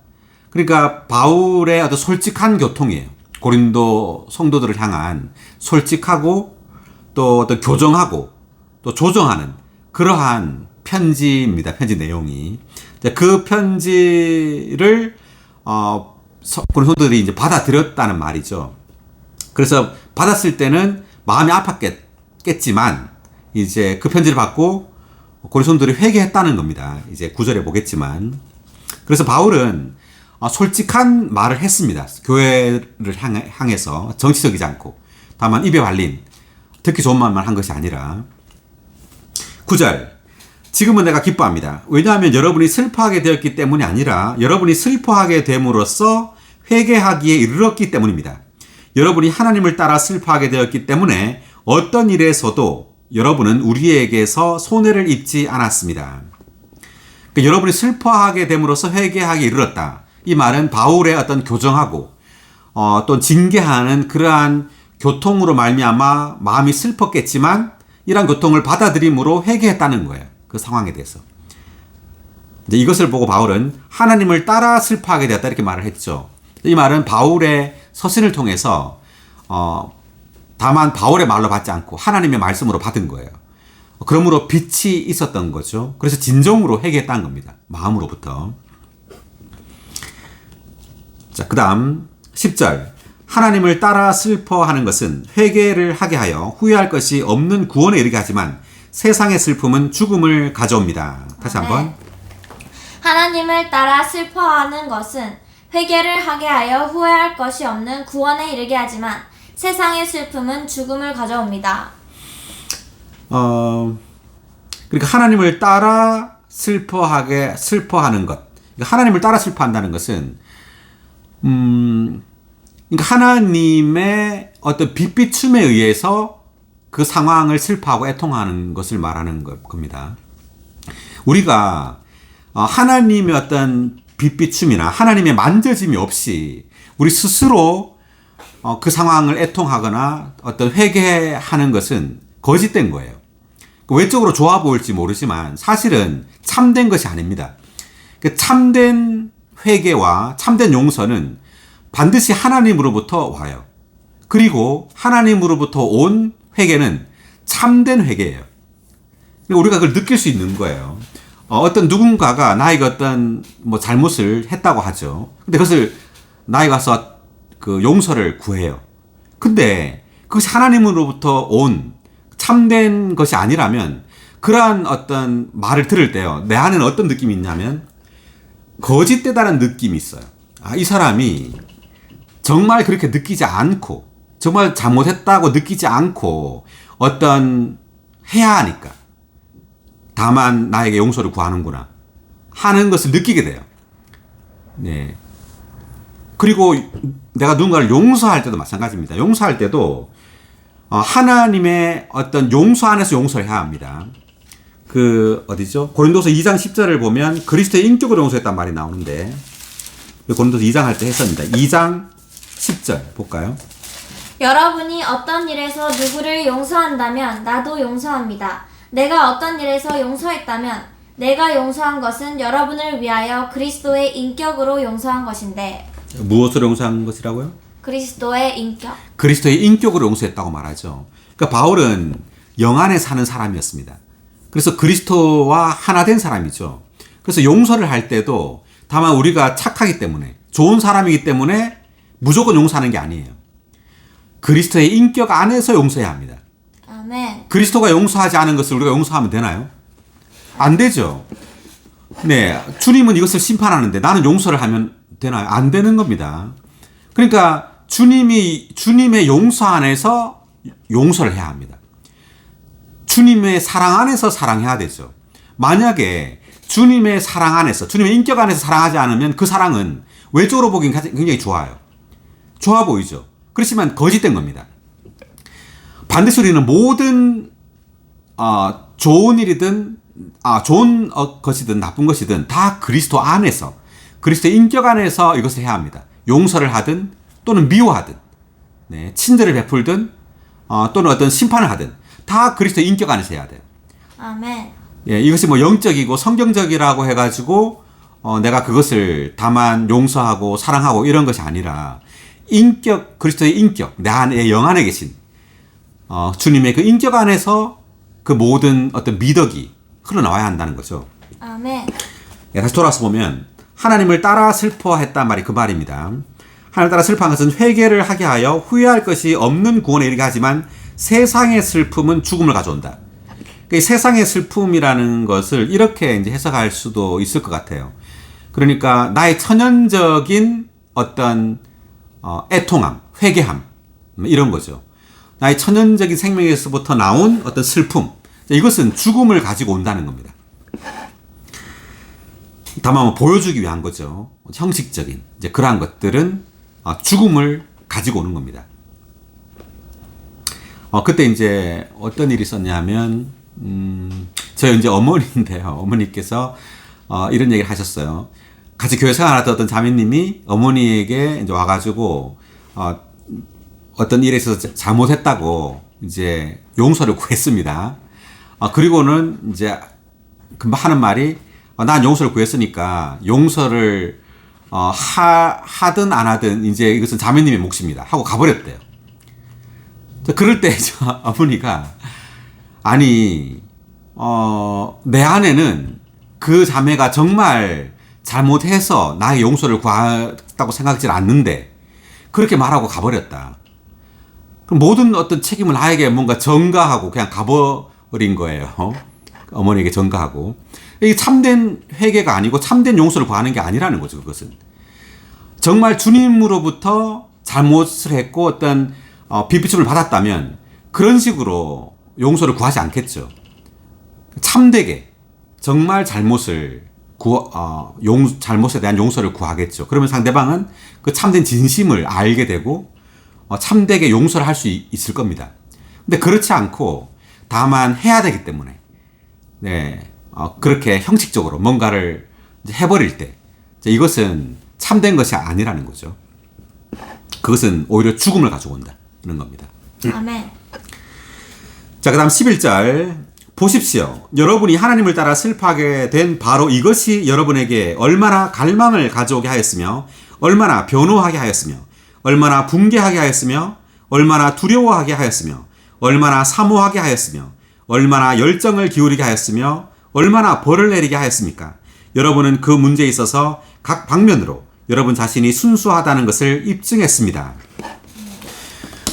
그러니까 바울의 어떤 솔직한 교통이에요. 고린도 성도들을 향한 솔직하고 또 어떤 교정하고 또 조정하는 그러한 편지입니다. 편지 내용이. 그 편지를 고린도 성도들이 이제 받아들였다는 말이죠. 그래서 받았을 때는 마음이 아팠겠지만 이제 그 편지를 받고 고린도 성도들이 회개했다는 겁니다. 이제 9절에 보겠지만. 그래서 바울은 솔직한 말을 했습니다. 교회를 향해서 정치적이지 않고 다만 입에 발린 듣기 좋은 말만 한 것이 아니라 9절 지금은 내가 기뻐합니다. 왜냐하면 여러분이 슬퍼하게 되었기 때문이 아니라 여러분이 슬퍼하게 됨으로써 회개하기에 이르렀기 때문입니다. 여러분이 하나님을 따라 슬퍼하게 되었기 때문에 어떤 일에서도 여러분은 우리에게서 손해를 입지 않았습니다. 그러니까 여러분이 슬퍼하게 됨으로써 회개하기에 이르렀다. 이 말은 바울의 어떤 교정하고 또 징계하는 그러한 교통으로 말미암아 마음이 슬펐겠지만 이러한 교통을 받아들임으로 회개했다는 거예요. 그 상황에 대해서. 이제 이것을 보고 바울은 하나님을 따라 슬퍼하게 되었다 이렇게 말을 했죠. 이 말은 바울의 서신을 통해서 다만 바울의 말로 받지 않고 하나님의 말씀으로 받은 거예요. 그러므로 빛이 있었던 거죠. 그래서 진정으로 회개했다는 겁니다. 마음으로부터. 자, 그 다음 10절 하나님을 따라 슬퍼하는 것은 회개를 하게 하여 후회할 것이 없는 구원에 이르게 하지만 세상의 슬픔은 죽음을 가져옵니다. 다시 한번. 하나님을 따라 슬퍼하는 것은 회개를 하게 하여 후회할 것이 없는 구원에 이르게 하지만 세상의 슬픔은 죽음을 가져옵니다. 그러니까 하나님을 따라 슬퍼하는 것. 그러니까 하나님을 따라 슬퍼한다는 것은 그러니까 하나님의 어떤 빛비춤에 의해서 그 상황을 슬퍼하고 애통하는 것을 말하는 겁니다. 우리가 하나님의 어떤 빛비춤이나 하나님의 만져짐이 없이 우리 스스로 그 상황을 애통하거나 어떤 회개하는 것은 거짓된 거예요. 외적으로 좋아 보일지 모르지만 사실은 참된 것이 아닙니다. 참된 회개와 참된 용서는 반드시 하나님으로부터 와요. 그리고 하나님으로부터 온 회개는 참된 회개예요. 우리가 그걸 느낄 수 있는 거예요. 어떤 누군가가 나에게 어떤 뭐 잘못을 했다고 하죠. 근데 그것을 나에게 가서 그 용서를 구해요. 근데 그것이 하나님으로부터 온 참된 것이 아니라면 그러한 어떤 말을 들을 때요. 내 안에는 어떤 느낌이 있냐면 거짓되다는 느낌이 있어요. 이 사람이 정말 그렇게 느끼지 않고 정말 잘못했다고 느끼지 않고 어떤 해야 하니까 다만 나에게 용서를 구하는구나 하는 것을 느끼게 돼요. 네. 그리고 내가 누군가를 용서할 때도 마찬가지입니다. 용서할 때도 하나님의 어떤 용서 안에서 용서를 해야 합니다. 어디죠? 고린도서 2장 10절을 보면 그리스도의 인격으로 용서했단 말이 나오는데 고린도서 2장 할 때 했습니다. 2장 10절 볼까요? 여러분이 어떤 일에서 누구를 용서한다면 나도 용서합니다. 내가 어떤 일에서 용서했다면 내가 용서한 것은 여러분을 위하여 그리스도의 인격으로 용서한 것인데. 무엇으로 용서한 것이라고요? 그리스도의 인격. 그리스도의 인격으로 용서했다고 말하죠. 그러니까 바울은 영 안에 사는 사람이었습니다. 그래서 그리스도와 하나 된 사람이죠. 그래서 용서를 할 때도 다만 우리가 착하기 때문에 좋은 사람이기 때문에 무조건 용서하는 게 아니에요. 그리스도의 인격 안에서 용서해야 합니다. 아멘. 그리스도가 용서하지 않은 것을 우리가 용서하면 되나요? 안 되죠. 네, 주님은 이것을 심판하는데 나는 용서를 하면 되나요? 안 되는 겁니다. 그러니까 주님의 용서 안에서 용서를 해야 합니다. 주님의 사랑 안에서 사랑해야 되죠. 만약에 주님의 사랑 안에서, 주님의 인격 안에서 사랑하지 않으면 그 사랑은 외적으로 보기엔 굉장히 좋아요. 좋아 보이죠. 그렇지만 거짓된 겁니다. 반드시 우리는 모든 좋은 일이든 좋은 것이든 나쁜 것이든 다 그리스도 안에서, 그리스도의 인격 안에서 이것을 해야 합니다. 용서를 하든 또는 미워하든, 네, 친절을 베풀든 또는 어떤 심판을 하든 다 그리스도의 인격 안에서 해야 돼요. 아멘. 예, 이것이 뭐 영적이고 성경적이라고 해가지고 내가 그것을 다만 용서하고 사랑하고 이런 것이 아니라 인격, 그리스도의 인격, 내 안에 영 안에 계신 주님의 그 인격 안에서 그 모든 어떤 미덕이 흘러나와야 한다는 거죠. 아멘. 예, 다시 돌아서 보면 하나님을 따라 슬퍼했단 말이 그 말입니다. 하나님을 따라 슬퍼한 것은 회개를 하게 하여 후회할 것이 없는 구원에 이르게 하지만 세상의 슬픔은 죽음을 가져온다. 이 세상의 슬픔이라는 것을 이렇게 이제 해석할 수도 있을 것 같아요. 그러니까 나의 천연적인 어떤 애통함, 회개함 이런 거죠. 나의 천연적인 생명에서부터 나온 어떤 슬픔, 이것은 죽음을 가지고 온다는 겁니다. 다만 보여주기 위한 거죠. 형식적인 이제 그러한 것들은 죽음을 가지고 오는 겁니다. 그때 이제 어떤 일이 있었냐면 저희 이제 어머니인데요. 어머니께서 이런 얘기를 하셨어요. 같이 교회 생활하던 어떤 자매님이 어머니에게 이제 와가지고 어떤 일에 있어서 잘못했다고 이제 용서를 구했습니다. 그리고는 이제 금방 하는 말이 난 용서를 구했으니까 용서를 하든 안 하든 이제 이것은 자매님의 몫입니다 하고 가버렸대요. 그럴 때 저 어머니가 아니 내 안에는 그 자매가 정말 잘못해서 나의 용서를 구했다고 생각하지 않는데 그렇게 말하고 가버렸다. 그럼 모든 어떤 책임을 나에게 뭔가 전가하고 그냥 가버린 거예요. 어머니에게 전가하고. 이게 참된 회개가 아니고 참된 용서를 구하는 게 아니라는 거죠. 그것은 정말 주님으로부터 잘못을 했고 어떤 비비침을 받았다면 그런 식으로 용서를 구하지 않겠죠. 참되게 정말 잘못에 대한 용서를 구하겠죠. 그러면 상대방은 그 참된 진심을 알게 되고 참되게 용서를 할 수 있을 겁니다. 근데 그렇지 않고 다만 해야 되기 때문에 네, 그렇게 형식적으로 뭔가를 해버릴 때 이것은 참된 것이 아니라는 거죠. 그것은 오히려 죽음을 가지고 온다는 겁니다. 아멘. 자, 그 다음 11절 보십시오. 여러분이 하나님을 따라 슬퍼하게 된 바로 이것이 여러분에게 얼마나 갈망을 가져오게 하였으며 얼마나 변호하게 하였으며 얼마나 붕괴하게 하였으며 얼마나 두려워하게 하였으며 얼마나 사모하게 하였으며 얼마나 열정을 기울이게 하였으며 얼마나 벌을 내리게 하였습니까? 여러분은 그 문제에 있어서 각 방면으로 여러분 자신이 순수하다는 것을 입증했습니다.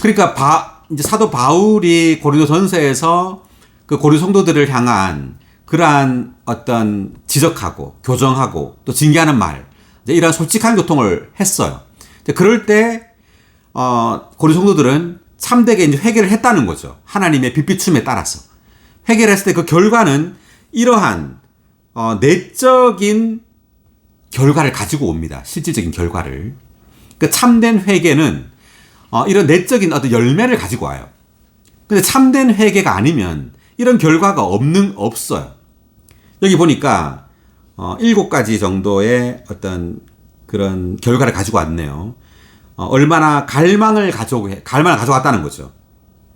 그러니까 이제 사도 바울이 고린도전서에서 그 고린도 성도들을 향한 그러한 어떤 지적하고 교정하고 또 징계하는 말, 이제 이런 솔직한 교통을 했어요. 그럴 때 고린도 성도들은 참되게 이제 회개를 했다는 거죠. 하나님의 빛비춤에 따라서 회개를 했을 때 그 결과는 이러한 내적인 결과를 가지고 옵니다. 실질적인 결과를. 그 참된 회개는 이런 내적인 어떤 열매를 가지고 와요. 근데 참된 회개가 아니면 이런 결과가 없어요. 여기 보니까 7가지 정도의 어떤 그런 결과를 가지고 왔네요. 얼마나 갈망을 가져왔다는 거죠.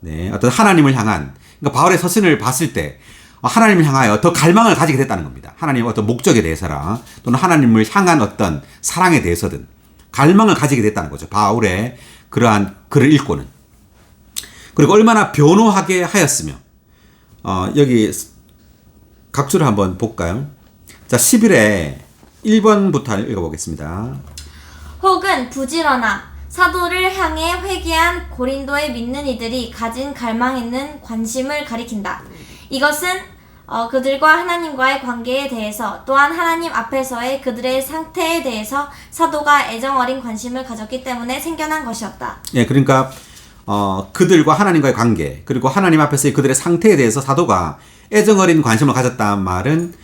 네, 어떤 하나님을 향한, 그러니까 바울의 서신을 봤을 때 하나님을 향하여 더 갈망을 가지게 됐다는 겁니다. 하나님의 어떤 목적에 대해서라 또는 하나님을 향한 어떤 사랑에 대해서든 갈망을 가지게 됐다는 거죠. 바울의 그러한 글을 읽고는. 그리고 얼마나 변호하게 하였으며, 여기 각주를 한번 볼까요? 자, 11회 1번부터 읽어보겠습니다. 혹은 부지런함, 사도를 향해 회개한 고린도에 믿는 이들이 가진 갈망 있는 관심을 가리킨다. 이것은 그들과 하나님과의 관계에 대해서 또한 하나님 앞에서의 그들의 상태에 대해서 사도가 애정 어린 관심을 가졌기 때문에 생겨난 것이었다. 예, 그러니까 그들과 하나님과의 관계, 그리고 하나님 앞에서의 그들의 상태에 대해서 사도가 애정 어린 관심을 가졌다는 말은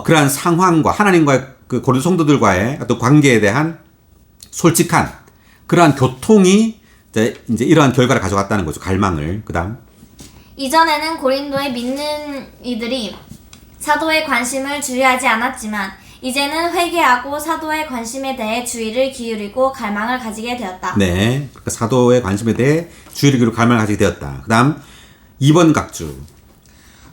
그러한 상황과 하나님과의 그 고린도 성도들과의 어떤 관계에 대한 솔직한 그러한 교통이 이제 이러한 결과를 가져갔다는 거죠. 갈망을. 그다음 이전에는 고린도에 믿는 이들이 사도의 관심을 주의하지 않았지만 이제는 회개하고 사도의 관심에 대해 주의를 기울이고 갈망을 가지게 되었다. 네, 그러니까 사도의 관심에 대해 주의를 기울이고 갈망을 가지게 되었다. 그다음 2번 각주.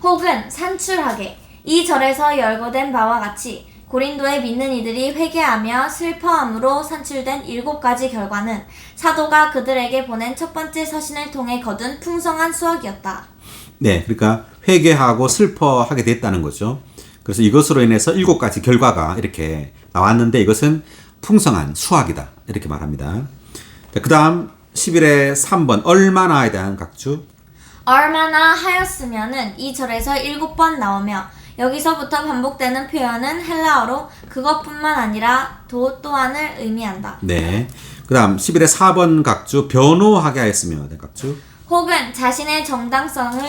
혹은 산출하게 이 절에서 열거된 바와 같이 고린도에 믿는 이들이 회개하며 슬퍼함으로 산출된 7가지 결과는 사도가 그들에게 보낸 첫 번째 서신을 통해 거둔 풍성한 수확이었다. 네, 그러니까 회개하고 슬퍼하게 됐다는 거죠. 그래서 이것으로 인해서 7가지 결과가 이렇게 나왔는데 이것은 풍성한 수확이다. 이렇게 말합니다. 자, 그 다음 11의 3번 얼마나에 대한 각주. 얼마나 하였으면은 이 절에서 7번 나오며 여기서부터 반복되는 표현은 헬라어로 그것뿐만 아니라 또한을 의미한다. 네. 그 다음 11의 4번 각주 변호하게 하였으며 된 각주. 혹은 자신의 정당성을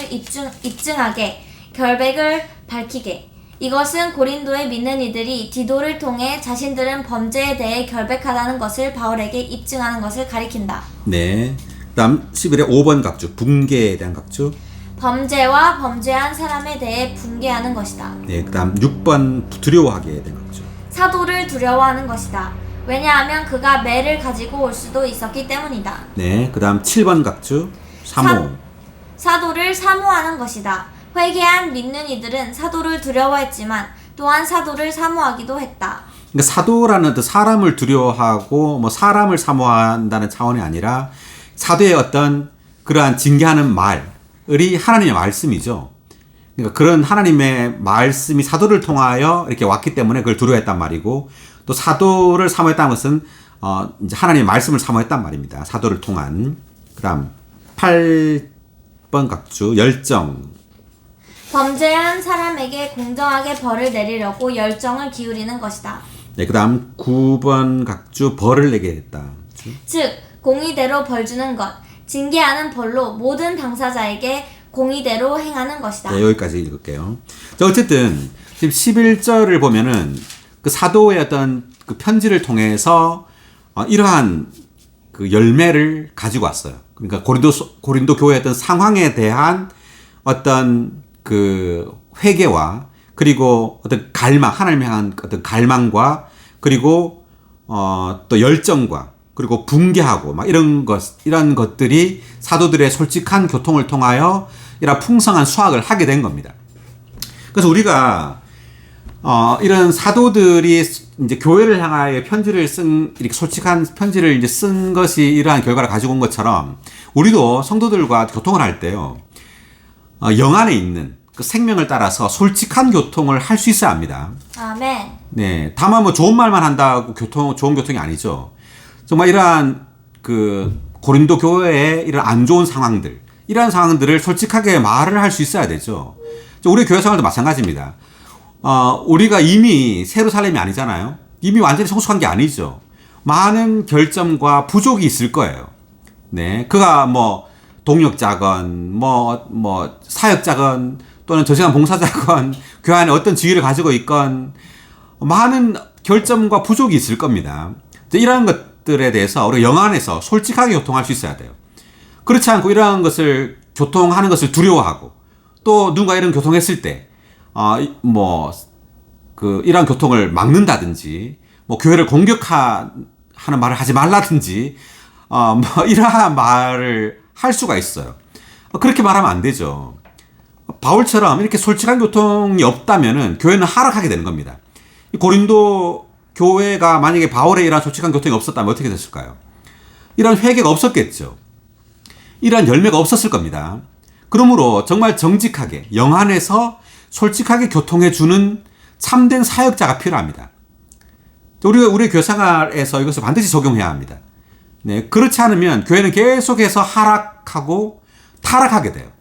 입증하게 결백을 밝히게. 이것은 고린도에 믿는 이들이 디도를 통해 자신들은 범죄에 대해 결백하다는 것을 바울에게 입증하는 것을 가리킨다. 네. 그 다음 11의 5번 각주 붕괴에 대한 각주. 범죄와 범죄한 사람에 대해 분개하는 것이다. 네. 그 다음 6번 두려워하게 된 각주. 사도를 두려워하는 것이다. 왜냐하면 그가 매를 가지고 올 수도 있었기 때문이다. 네. 그 다음 7번 각주 사모. 사도를 사모하는 것이다. 회개한 믿는 이들은 사도를 두려워했지만 또한 사도를 사모하기도 했다. 그러니까 사도라는 그 사람을 두려워하고 뭐 사람을 사모한다는 차원이 아니라 사도의 어떤 그러한 징계하는 말이 하나님의 말씀이죠. 그러니까 그런 하나님의 말씀이 사도를 통하여 이렇게 왔기 때문에 그걸 두려워했단 말이고 또 사도를 사모했다는 것은 이제 하나님의 말씀을 사모했단 말입니다. 사도를 통한. 그다음 8번 각주 열정. 범죄한 사람에게 공정하게 벌을 내리려고 열정을 기울이는 것이다. 네, 그다음 9번 각주 벌을 내게 했다. 즉 공의대로 벌 주는 것, 징계하는 벌로 모든 당사자에게 공의대로 행하는 것이다. 네, 여기까지 읽을게요. 자, 어쨌든 지금 11절을 보면은 그 사도의 어떤 그 편지를 통해서 이러한 그 열매를 가지고 왔어요. 그러니까 고린도 교회의 어떤 상황에 대한 어떤 그 회개와 그리고 어떤 갈망, 하나님을 향한 어떤 갈망과 그리고 또 열정과 그리고 붕괴하고 막 이런 것들이 사도들의 솔직한 교통을 통하여 이런 풍성한 수확을 하게 된 겁니다. 그래서 우리가 이런 사도들이 이제 교회를 향하여 편지를 이렇게 솔직한 편지를 이제 쓴 것이 이러한 결과를 가지고 온 것처럼 우리도 성도들과 교통을 할 때요, 영 안에 있는 그 생명을 따라서 솔직한 교통을 할 수 있어야 합니다. 아멘. 네. 다만 뭐 좋은 말만 한다고 좋은 교통이 아니죠. 정말 이러한 그 고린도 교회의 이런 안 좋은 상황들, 이러한 상황들을 솔직하게 말을 할 수 있어야 되죠. 우리 교회 생활도 마찬가지입니다. 우리가 이미 새로 살림이 아니잖아요. 이미 완전히 성숙한 게 아니죠. 많은 결점과 부족이 있을 거예요. 네. 그가 뭐 동역자건, 사역자건, 또는 저시간 봉사자건, 교회 안에 어떤 지위를 가지고 있건, 많은 결점과 부족이 있을 겁니다. 이러한 것들에 대해서 우리가 영 안에서 솔직하게 교통할 수 있어야 돼요. 그렇지 않고 이러한 것을 교통하는 것을 두려워하고, 또 누군가 이런 교통했을 때, 이러한 교통을 막는다든지, 교회를 공격하는 말을 하지 말라든지, 이러한 말을 할 수가 있어요. 그렇게 말하면 안 되죠. 바울처럼 이렇게 솔직한 교통이 없다면은 교회는 하락하게 되는 겁니다. 고린도 교회가 만약에 바울의 이러한 솔직한 교통이 없었다면 어떻게 됐을까요? 이런 회개가 없었겠죠. 이러한 열매가 없었을 겁니다. 그러므로 정말 정직하게 영 안에서 솔직하게 교통해주는 참된 사역자가 필요합니다. 우리 교회 생활에서 이것을 반드시 적용해야 합니다. 네, 그렇지 않으면 교회는 계속해서 하락하고 타락하게 돼요.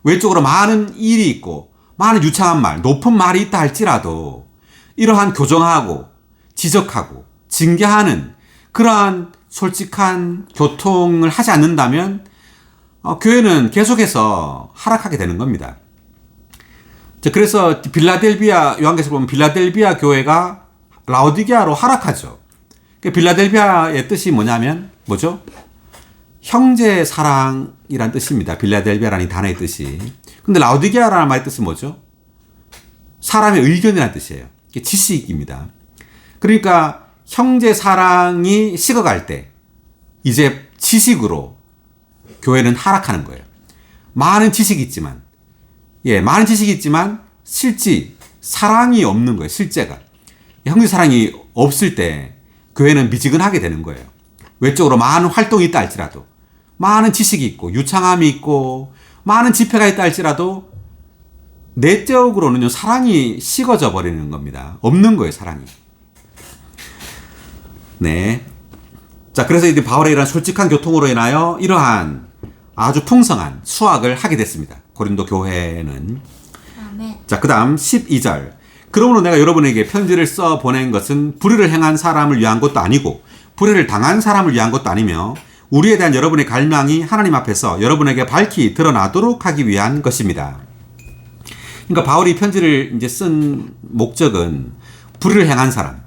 외적으로 많은 일이 있고 많은 유창한 말, 높은 말이 있다 할지라도 이러한 교정하고 지적하고 징계하는 그러한 솔직한 교통을 하지 않는다면 교회는 계속해서 하락하게 되는 겁니다. 그래서 빌라델비아 요한계시록 보면 빌라델비아 교회가 라오디게아로 하락하죠. 빌라델비아의 뜻이 뭐죠? 형제 사랑이란 뜻입니다. 빌라델비아라는 단어의 뜻이. 근데 라오디게아라는 말의 뜻은 뭐죠? 사람의 의견이라는 뜻이에요. 이게 지식입니다. 그러니까 형제 사랑이 식어갈 때 이제 지식으로 교회는 하락하는 거예요. 많은 지식이 있지만 실제 사랑이 없는 거예요. 실제가. 형제 사랑이 없을 때 교회는 미지근하게 되는 거예요. 외적으로 많은 활동이 있다 할지라도 많은 지식이 있고 유창함이 있고 많은 집회가 있다 할지라도 내적으로는요 사랑이 식어져 버리는 겁니다. 없는 거예요, 사랑이. 네. 자, 그래서 이제 바울의 이런 솔직한 교통으로 인하여 이러한 아주 풍성한 수확을 하게 됐습니다. 고린도 교회는. 아멘. 자, 그 다음 12절. 그러므로 내가 여러분에게 편지를 써 보낸 것은 불의를 행한 사람을 위한 것도 아니고 불의를 당한 사람을 위한 것도 아니며 우리에 대한 여러분의 갈망이 하나님 앞에서 여러분에게 밝히 드러나도록 하기 위한 것입니다. 그러니까 바울이 편지를 이제 쓴 목적은 불의를 행한 사람,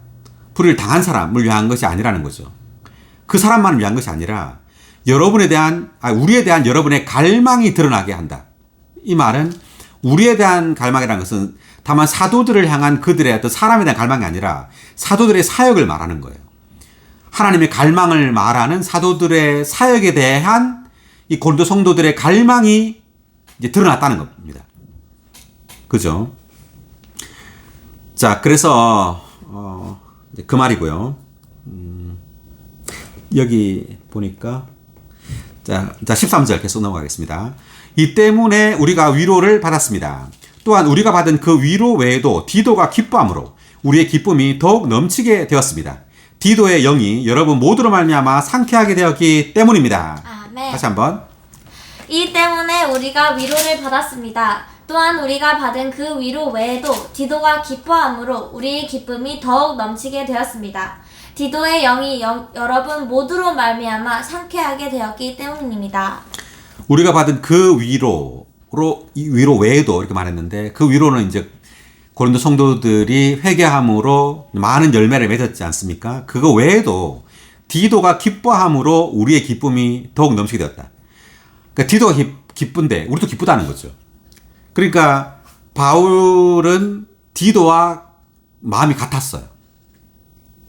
불의를 당한 사람을 위한 것이 아니라는 거죠. 그 사람만을 위한 것이 아니라 우리에 대한 여러분의 갈망이 드러나게 한다. 이 말은 우리에 대한 갈망이라는 것은 다만 사도들을 향한 그들의 어떤 사람에 대한 갈망이 아니라 사도들의 사역을 말하는 거예요. 하나님의 갈망을 말하는 사도들의 사역에 대한 이 고린도 성도들의 갈망이 이제 드러났다는 겁니다. 그죠? 자, 그래서 그 말이고요. 여기 보니까 자 13절 계속 넘어가겠습니다. 이 때문에 우리가 위로를 받았습니다. 또한 우리가 받은 그 위로 외에도 디도가 기뻐함으로 우리의 기쁨이 더욱 넘치게 되었습니다. 디도의 영이 여러분 모두로 말미암아 상쾌하게 되었기 때문입니다. 아멘. 다시 한번. 이 때문에 우리가 위로를 받았습니다. 또한 우리가 받은 그 위로 외에도 디도가 기뻐함으로 우리의 기쁨이 더욱 넘치게 되었습니다. 디도의 영이 여러분 모두로 말미암아 상쾌하게 되었기 때문입니다. 우리가 받은 그 위로 외에도 이렇게 말했는데 그 위로는 이제 고린도 성도들이 회개함으로 많은 열매를 맺었지 않습니까? 그거 외에도 디도가 기뻐함으로 우리의 기쁨이 더욱 넘치게 되었다. 그러니까 디도가 기쁜데 우리도 기쁘다는 거죠. 그러니까 바울은 디도와 마음이 같았어요.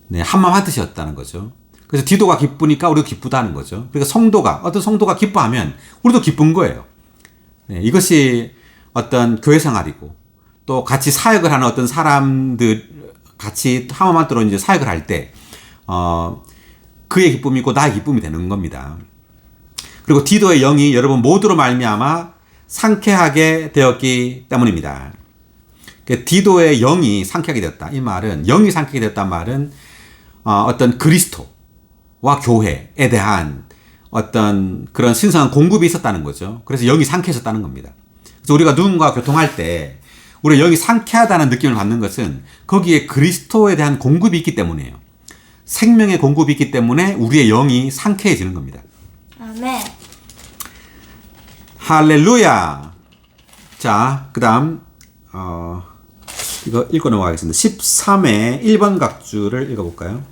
네, 한마음 한뜻이었다는 거죠. 그래서 디도가 기쁘니까 우리도 기쁘다는 거죠. 그러니까 어떤 성도가 기뻐하면 우리도 기쁜 거예요. 네, 이것이 어떤 교회 생활이고 또 같이 사역을 하는 어떤 사람들 같이 한마음 한뜻으로 이제 사역을 할 때 그의 기쁨이 있고 나의 기쁨이 되는 겁니다. 그리고 디도의 영이 여러분 모두로 말미암아 상쾌하게 되었기 때문입니다. 디도의 영이 상쾌하게 되었다. 이 말은 영이 상쾌하게 되었다는 말은 어떤 그리스도와 교회에 대한 어떤 그런 신성한 공급이 있었다는 거죠. 그래서 영이 상쾌해졌다는 겁니다. 그래서 우리가 누군가 교통할 때 우리 영이 상쾌하다는 느낌을 받는 것은 거기에 그리스도에 대한 공급이 있기 때문이에요. 생명의 공급이 있기 때문에 우리의 영이 상쾌해지는 겁니다. 아멘. 할렐루야. 자, 그 다음 이거 읽고 넘어가겠습니다. 13회 1번 각주를 읽어볼까요?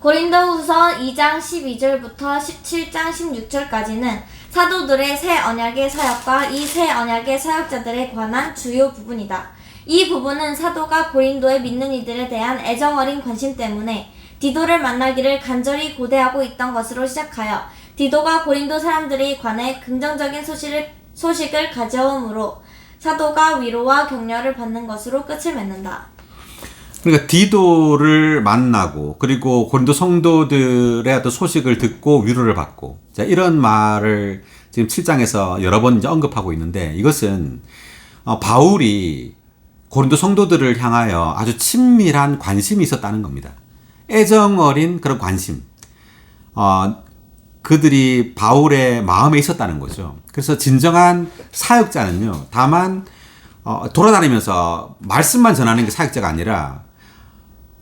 고린도후서 2장 12절부터 17장 16절까지는 사도들의 새 언약의 사역과 이 새 언약의 사역자들에 관한 주요 부분이다. 이 부분은 사도가 고린도에 믿는 이들에 대한 애정어린 관심 때문에 디도를 만나기를 간절히 고대하고 있던 것으로 시작하여 디도가 고린도 사람들에 관해 긍정적인 소식을 가져오므로 사도가 위로와 격려를 받는 것으로 끝을 맺는다. 그러니까 디도를 만나고 그리고 고린도 성도들의 어떤 소식을 듣고 위로를 받고 자, 이런 말을 지금 7장에서 여러 번 이제 언급하고 있는데 이것은 바울이 고린도 성도들을 향하여 아주 친밀한 관심이 있었다는 겁니다. 애정 어린 그런 관심. 그들이 바울의 마음에 있었다는 거죠. 그래서 진정한 사역자는요, 다만 돌아다니면서 말씀만 전하는 게 사역자가 아니라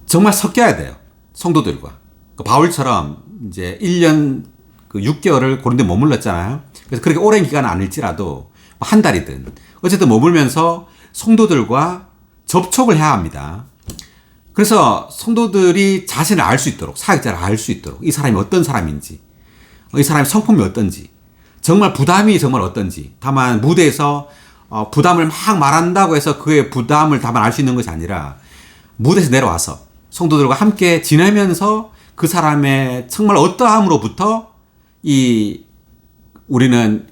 정말 섞여야 돼요. 성도들과. 바울처럼 이제 1년 6개월을 고린도에 머물렀잖아요. 그래서 그렇게 오랜 기간은 아닐지라도 한 달이든 어쨌든 머물면서 성도들과 접촉을 해야 합니다. 그래서 성도들이 자신을 알 수 있도록, 사역자를 알 수 있도록 이 사람이 어떤 사람인지, 이 사람의 성품이 어떤지, 정말 부담이 정말 어떤지, 다만 무대에서 부담을 막 말한다고 해서 그의 부담을 다만 알 수 있는 것이 아니라 무대에서 내려와서 성도들과 함께 지내면서 그 사람의 정말 어떠함으로부터 우리는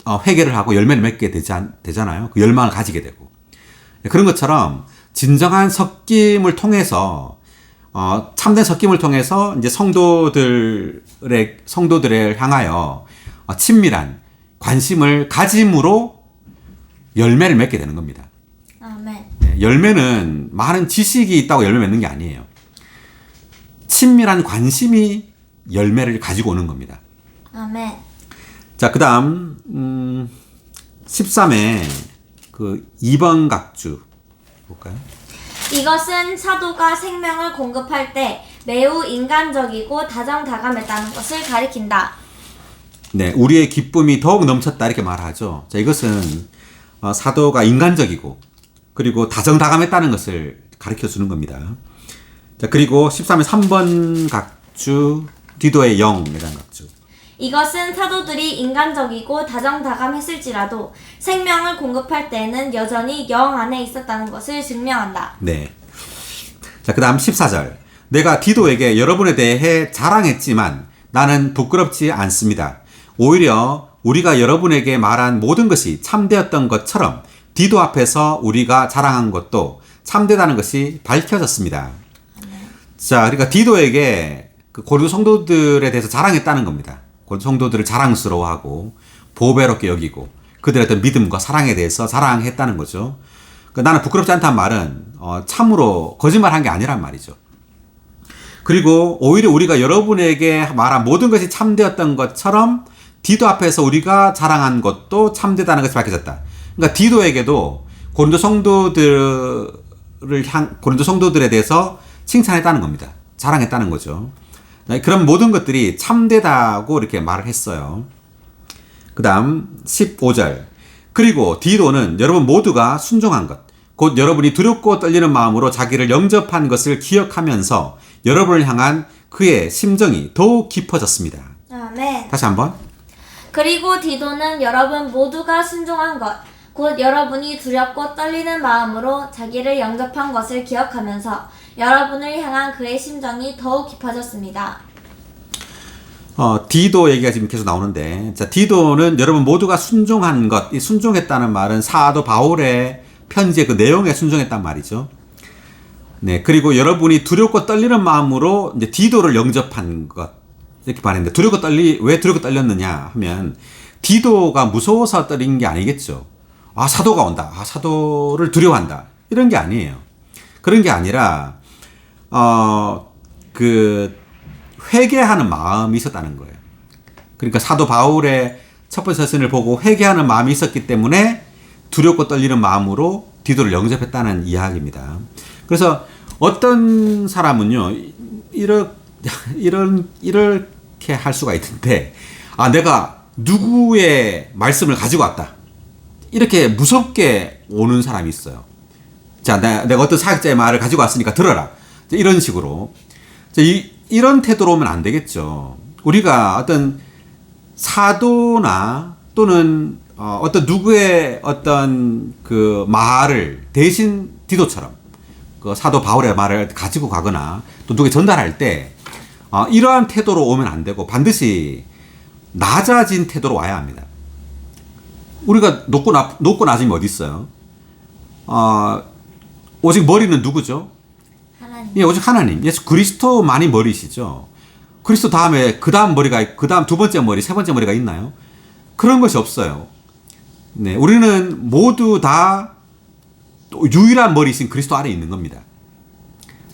회개를 하고 열매를 맺게 되잖아요. 그 열망을 가지게 되고. 그런 것처럼 진정한 섞임을 통해서, 참된 섞임을 통해서 이제 성도들을 향하여 친밀한 관심을 가짐으로 열매를 맺게 되는 겁니다. 아멘. 열매는 많은 지식이 있다고 열매 맺는 게 아니에요. 친밀한 관심이 열매를 가지고 오는 겁니다. 아멘. 자, 그 다음, 13회 2번 각주 볼까요? 이것은 사도가 생명을 공급할 때 매우 인간적이고 다정다감했다는 것을 가리킨다. 네, 우리의 기쁨이 더욱 넘쳤다 이렇게 말하죠. 자, 이것은 사도가 인간적이고 그리고 다정다감했다는 것을 가르쳐 주는 겁니다. 자, 그리고 13회 3번 각주 디도의 영에 대한 각주. 이것은 사도들이 인간적이고 다정다감했을지라도 생명을 공급할 때에는 여전히 영 안에 있었다는 것을 증명한다. 네. 자, 그 다음 14절. 내가 디도에게 여러분에 대해 자랑했지만 나는 부끄럽지 않습니다. 오히려 우리가 여러분에게 말한 모든 것이 참되었던 것처럼 디도 앞에서 우리가 자랑한 것도 참되다는 것이 밝혀졌습니다. 자, 그러니까 디도에게 고린도 성도들에 대해서 자랑했다는 겁니다. 고린도 성도들을 자랑스러워하고 보배롭게 여기고 그들의 어떤 믿음과 사랑에 대해서 자랑했다는 거죠. 그러니까 나는 부끄럽지 않다는 말은 참으로 거짓말한 게 아니란 말이죠. 그리고 오히려 우리가 여러분에게 말한 모든 것이 참되었던 것처럼 디도 앞에서 우리가 자랑한 것도 참되다는 것이 밝혀졌다. 그러니까 디도에게도 고린도 성도들에 대해서 칭찬했다는 겁니다. 자랑했다는 거죠. 그런 모든 것들이 참되다고 이렇게 말을 했어요. 그 다음 15절. 그리고 디도는 여러분 모두가 순종한 것, 곧 여러분이 두렵고 떨리는 마음으로 자기를 영접한 것을 기억하면서 여러분을 향한 그의 심정이 더욱 깊어졌습니다. 아멘. 다시 한번. 그리고 디도는 여러분 모두가 순종한 것, 곧 여러분이 두렵고 떨리는 마음으로 자기를 영접한 것을 기억하면서 여러분을 향한 그의 심정이 더욱 깊어졌습니다. 디도 얘기가 지금 계속 나오는데, 자, 디도는 여러분 모두가 순종한 것, 이 순종했다는 말은 사도 바울의 편지의 그 내용에 순종했단 말이죠. 네, 그리고 여러분이 두렵고 떨리는 마음으로 이제 디도를 영접한 것, 이렇게 말했는데, 왜 두렵고 떨렸느냐 하면, 디도가 무서워서 떨린 게 아니겠죠. 아, 사도가 온다. 아, 사도를 두려워한다. 이런 게 아니에요. 그런 게 아니라, 회개하는 마음이 있었다는 거예요. 그러니까 사도 바울의 첫 번째 서신을 보고 회개하는 마음이 있었기 때문에 두렵고 떨리는 마음으로 디도를 영접했다는 이야기입니다. 그래서 어떤 사람은요, 이렇게 할 수가 있는데, 아, 내가 누구의 말씀을 가지고 왔다. 이렇게 무섭게 오는 사람이 있어요. 자, 내가 어떤 사역자의 말을 가지고 왔으니까 들어라. 이런 식으로. 이런 태도로 오면 안 되겠죠. 우리가 어떤 사도나 또는 어떤 누구의 어떤 그 말을 대신 디도처럼 그 사도 바울의 말을 가지고 가거나 또 누구에게 전달할 때 이러한 태도로 오면 안 되고 반드시 낮아진 태도로 와야 합니다. 우리가 높고 낮음이 어디 있어요? 오직 머리는 누구죠? 예, 오직 하나님, 예수 그리스도만이 머리시죠. 그리스도 다음에 그 다음 머리가, 그 다음 두 번째 머리, 세 번째 머리가 있나요? 그런 것이 없어요. 네, 우리는 모두 다 유일한 머리이신 그리스도 아래 있는 겁니다.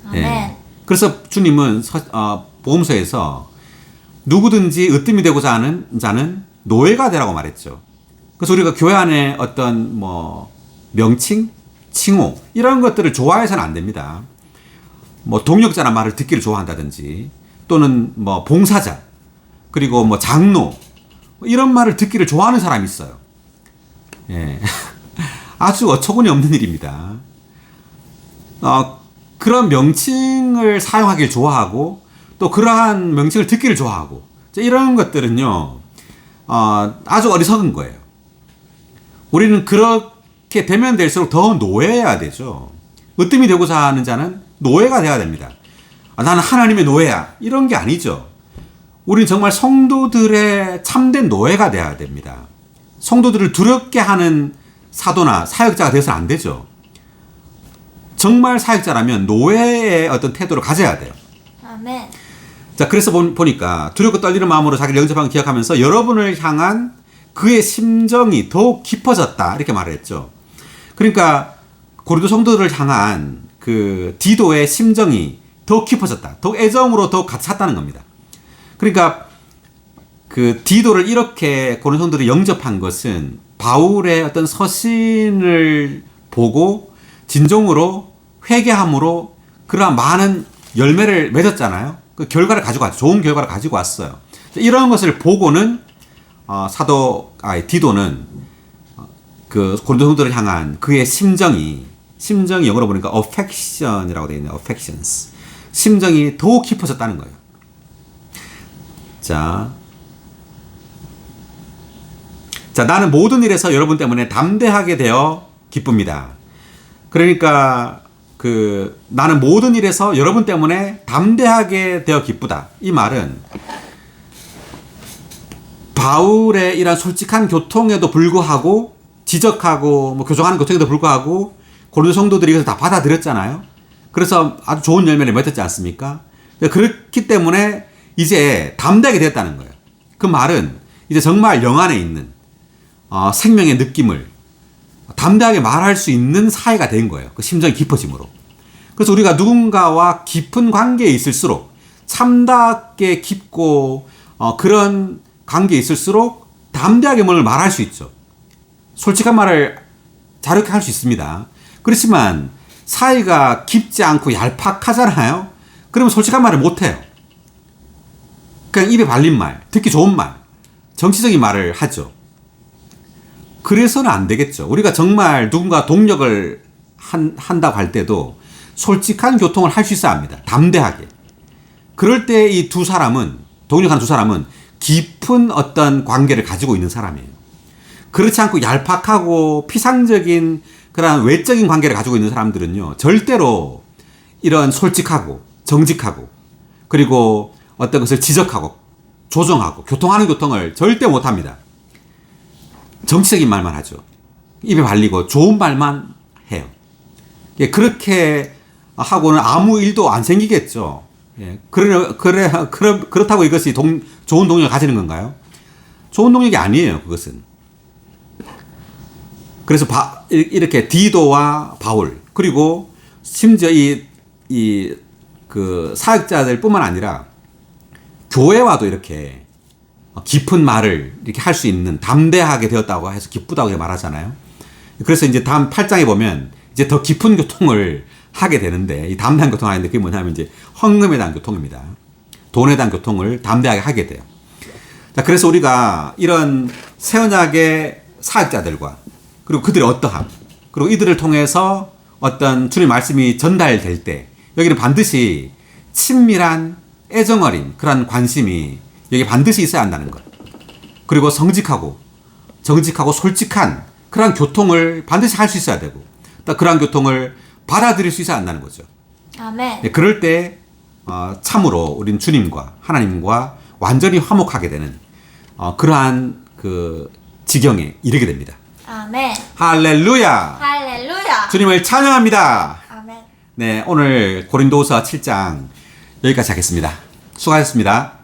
아멘. 예. 그래서 주님은 복음서에서 누구든지 으뜸이 되고자 하는 자는 노예가 되라고 말했죠. 그래서 우리가 교회 안에 어떤 뭐 명칭, 칭호 이런 것들을 좋아해서는 안 됩니다. 뭐 동역자란 말을 듣기를 좋아한다든지 또는 뭐 봉사자 그리고 뭐 장로 이런 말을 듣기를 좋아하는 사람이 있어요. 예. 아주 어처구니 없는 일입니다. 그런 명칭을 사용하길 좋아하고 또 그러한 명칭을 듣기를 좋아하고 이런 것들은요 아주 어리석은 거예요. 우리는 그렇게 되면 될수록 더 노예해야 되죠. 으뜸이 되고자 하는 자는 노예가 되어야 됩니다. 나는 하나님의 노예야 이런 게 아니죠. 우리는 정말 성도들의 참된 노예가 되어야 됩니다. 성도들을 두렵게 하는 사도나 사역자가 되어서는 안 되죠. 정말 사역자라면 노예의 어떤 태도를 가져야 돼요. 아멘. 자, 그래서 보니까 두렵고 떨리는 마음으로 자기를 영접한 걸 기억하면서 여러분을 향한 그의 심정이 더욱 깊어졌다 이렇게 말을 했죠. 그러니까 고린도 성도들을 향한 그 디도의 심정이 더욱 깊어졌다. 더욱 애정으로 더욱 같이 찼다는 겁니다. 그러니까 그 디도를 이렇게 고린도 성도들이 영접한 것은 바울의 어떤 서신을 보고 진정으로 회개함으로 그러한 많은 열매를 맺었잖아요. 그 결과를 가지고 왔죠. 좋은 결과를 가지고 왔어요. 이런 것을 보고는 디도는 그 고린도 성도들을 향한 그의 심정이 영어로 보니까 affection이라고 되어 있네요. affections. 심정이 더욱 깊어졌다는 거예요. 자, 나는 모든 일에서 여러분 때문에 담대하게 되어 기쁩니다. 그러니까 나는 모든 일에서 여러분 때문에 담대하게 되어 기쁘다. 이 말은 바울의 이런 솔직한 교통에도 불구하고 지적하고 뭐 교정하는 교통에도 불구하고 고린도 성도들이 이것을 다 받아들였잖아요. 그래서 아주 좋은 열매를 맺었지 않습니까? 그렇기 때문에 이제 담대하게 됐다는 거예요. 그 말은 이제 정말 영 안에 있는 생명의 느낌을 담대하게 말할 수 있는 사이가 된 거예요. 그 심정이 깊어짐으로. 그래서 우리가 누군가와 깊은 관계에 있을수록 참답게 깊고 그런 관계에 있을수록 담대하게 뭘 말할 수 있죠. 솔직한 말을 자유롭게 할 수 있습니다. 그렇지만 사이가 깊지 않고 얄팍하잖아요. 그러면 솔직한 말을 못해요. 그냥 입에 발린 말, 듣기 좋은 말, 정치적인 말을 하죠. 그래서는 안 되겠죠. 우리가 정말 누군가 동력을 한다고 할 때도 솔직한 교통을 할 수 있어야 합니다. 담대하게. 그럴 때 이 두 사람은, 동력한 두 사람은 깊은 어떤 관계를 가지고 있는 사람이에요. 그렇지 않고 얄팍하고 피상적인 그런 외적인 관계를 가지고 있는 사람들은요, 절대로 이런 솔직하고 정직하고 그리고 어떤 것을 지적하고 조정하고 교통하는 교통을 절대 못합니다. 정치적인 말만 하죠. 입에 발리고 좋은 말만 해요. 그렇게 하고는 아무 일도 안 생기겠죠. 그렇다고 이것이 좋은 동력을 가지는 건가요? 좋은 동력이 아니에요, 그것은. 그래서 이렇게 디도와 바울, 그리고 심지어 그 사역자들 뿐만 아니라 교회와도 이렇게 깊은 말을 이렇게 할 수 있는 담대하게 되었다고 해서 기쁘다고 말하잖아요. 그래서 이제 다음 8장에 보면 이제 더 깊은 교통을 하게 되는데, 이 담대한 교통을 하는데 그게 뭐냐면 이제 헌금에 대한 교통입니다. 돈에 대한 교통을 담대하게 하게 돼요. 자, 그래서 우리가 이런 새 언약의 사역자들과 그리고 그들의 어떠함, 그리고 이들을 통해서 어떤 주님의 말씀이 전달될 때 여기는 반드시 친밀한 애정어린 그런 관심이 여기 반드시 있어야 한다는 것. 그리고 정직하고 솔직한 그런 교통을 반드시 할 수 있어야 되고, 또 그런 교통을 받아들일 수 있어야 한다는 거죠. 아멘. 네, 그럴 때 참으로 우리는 주님과 하나님과 완전히 화목하게 되는 그러한 그 지경에 이르게 됩니다. 아멘. 할렐루야. 할렐루야. 주님을 찬양합니다. 아멘. 네, 오늘 고린도후서 7장 여기까지 하겠습니다. 수고하셨습니다.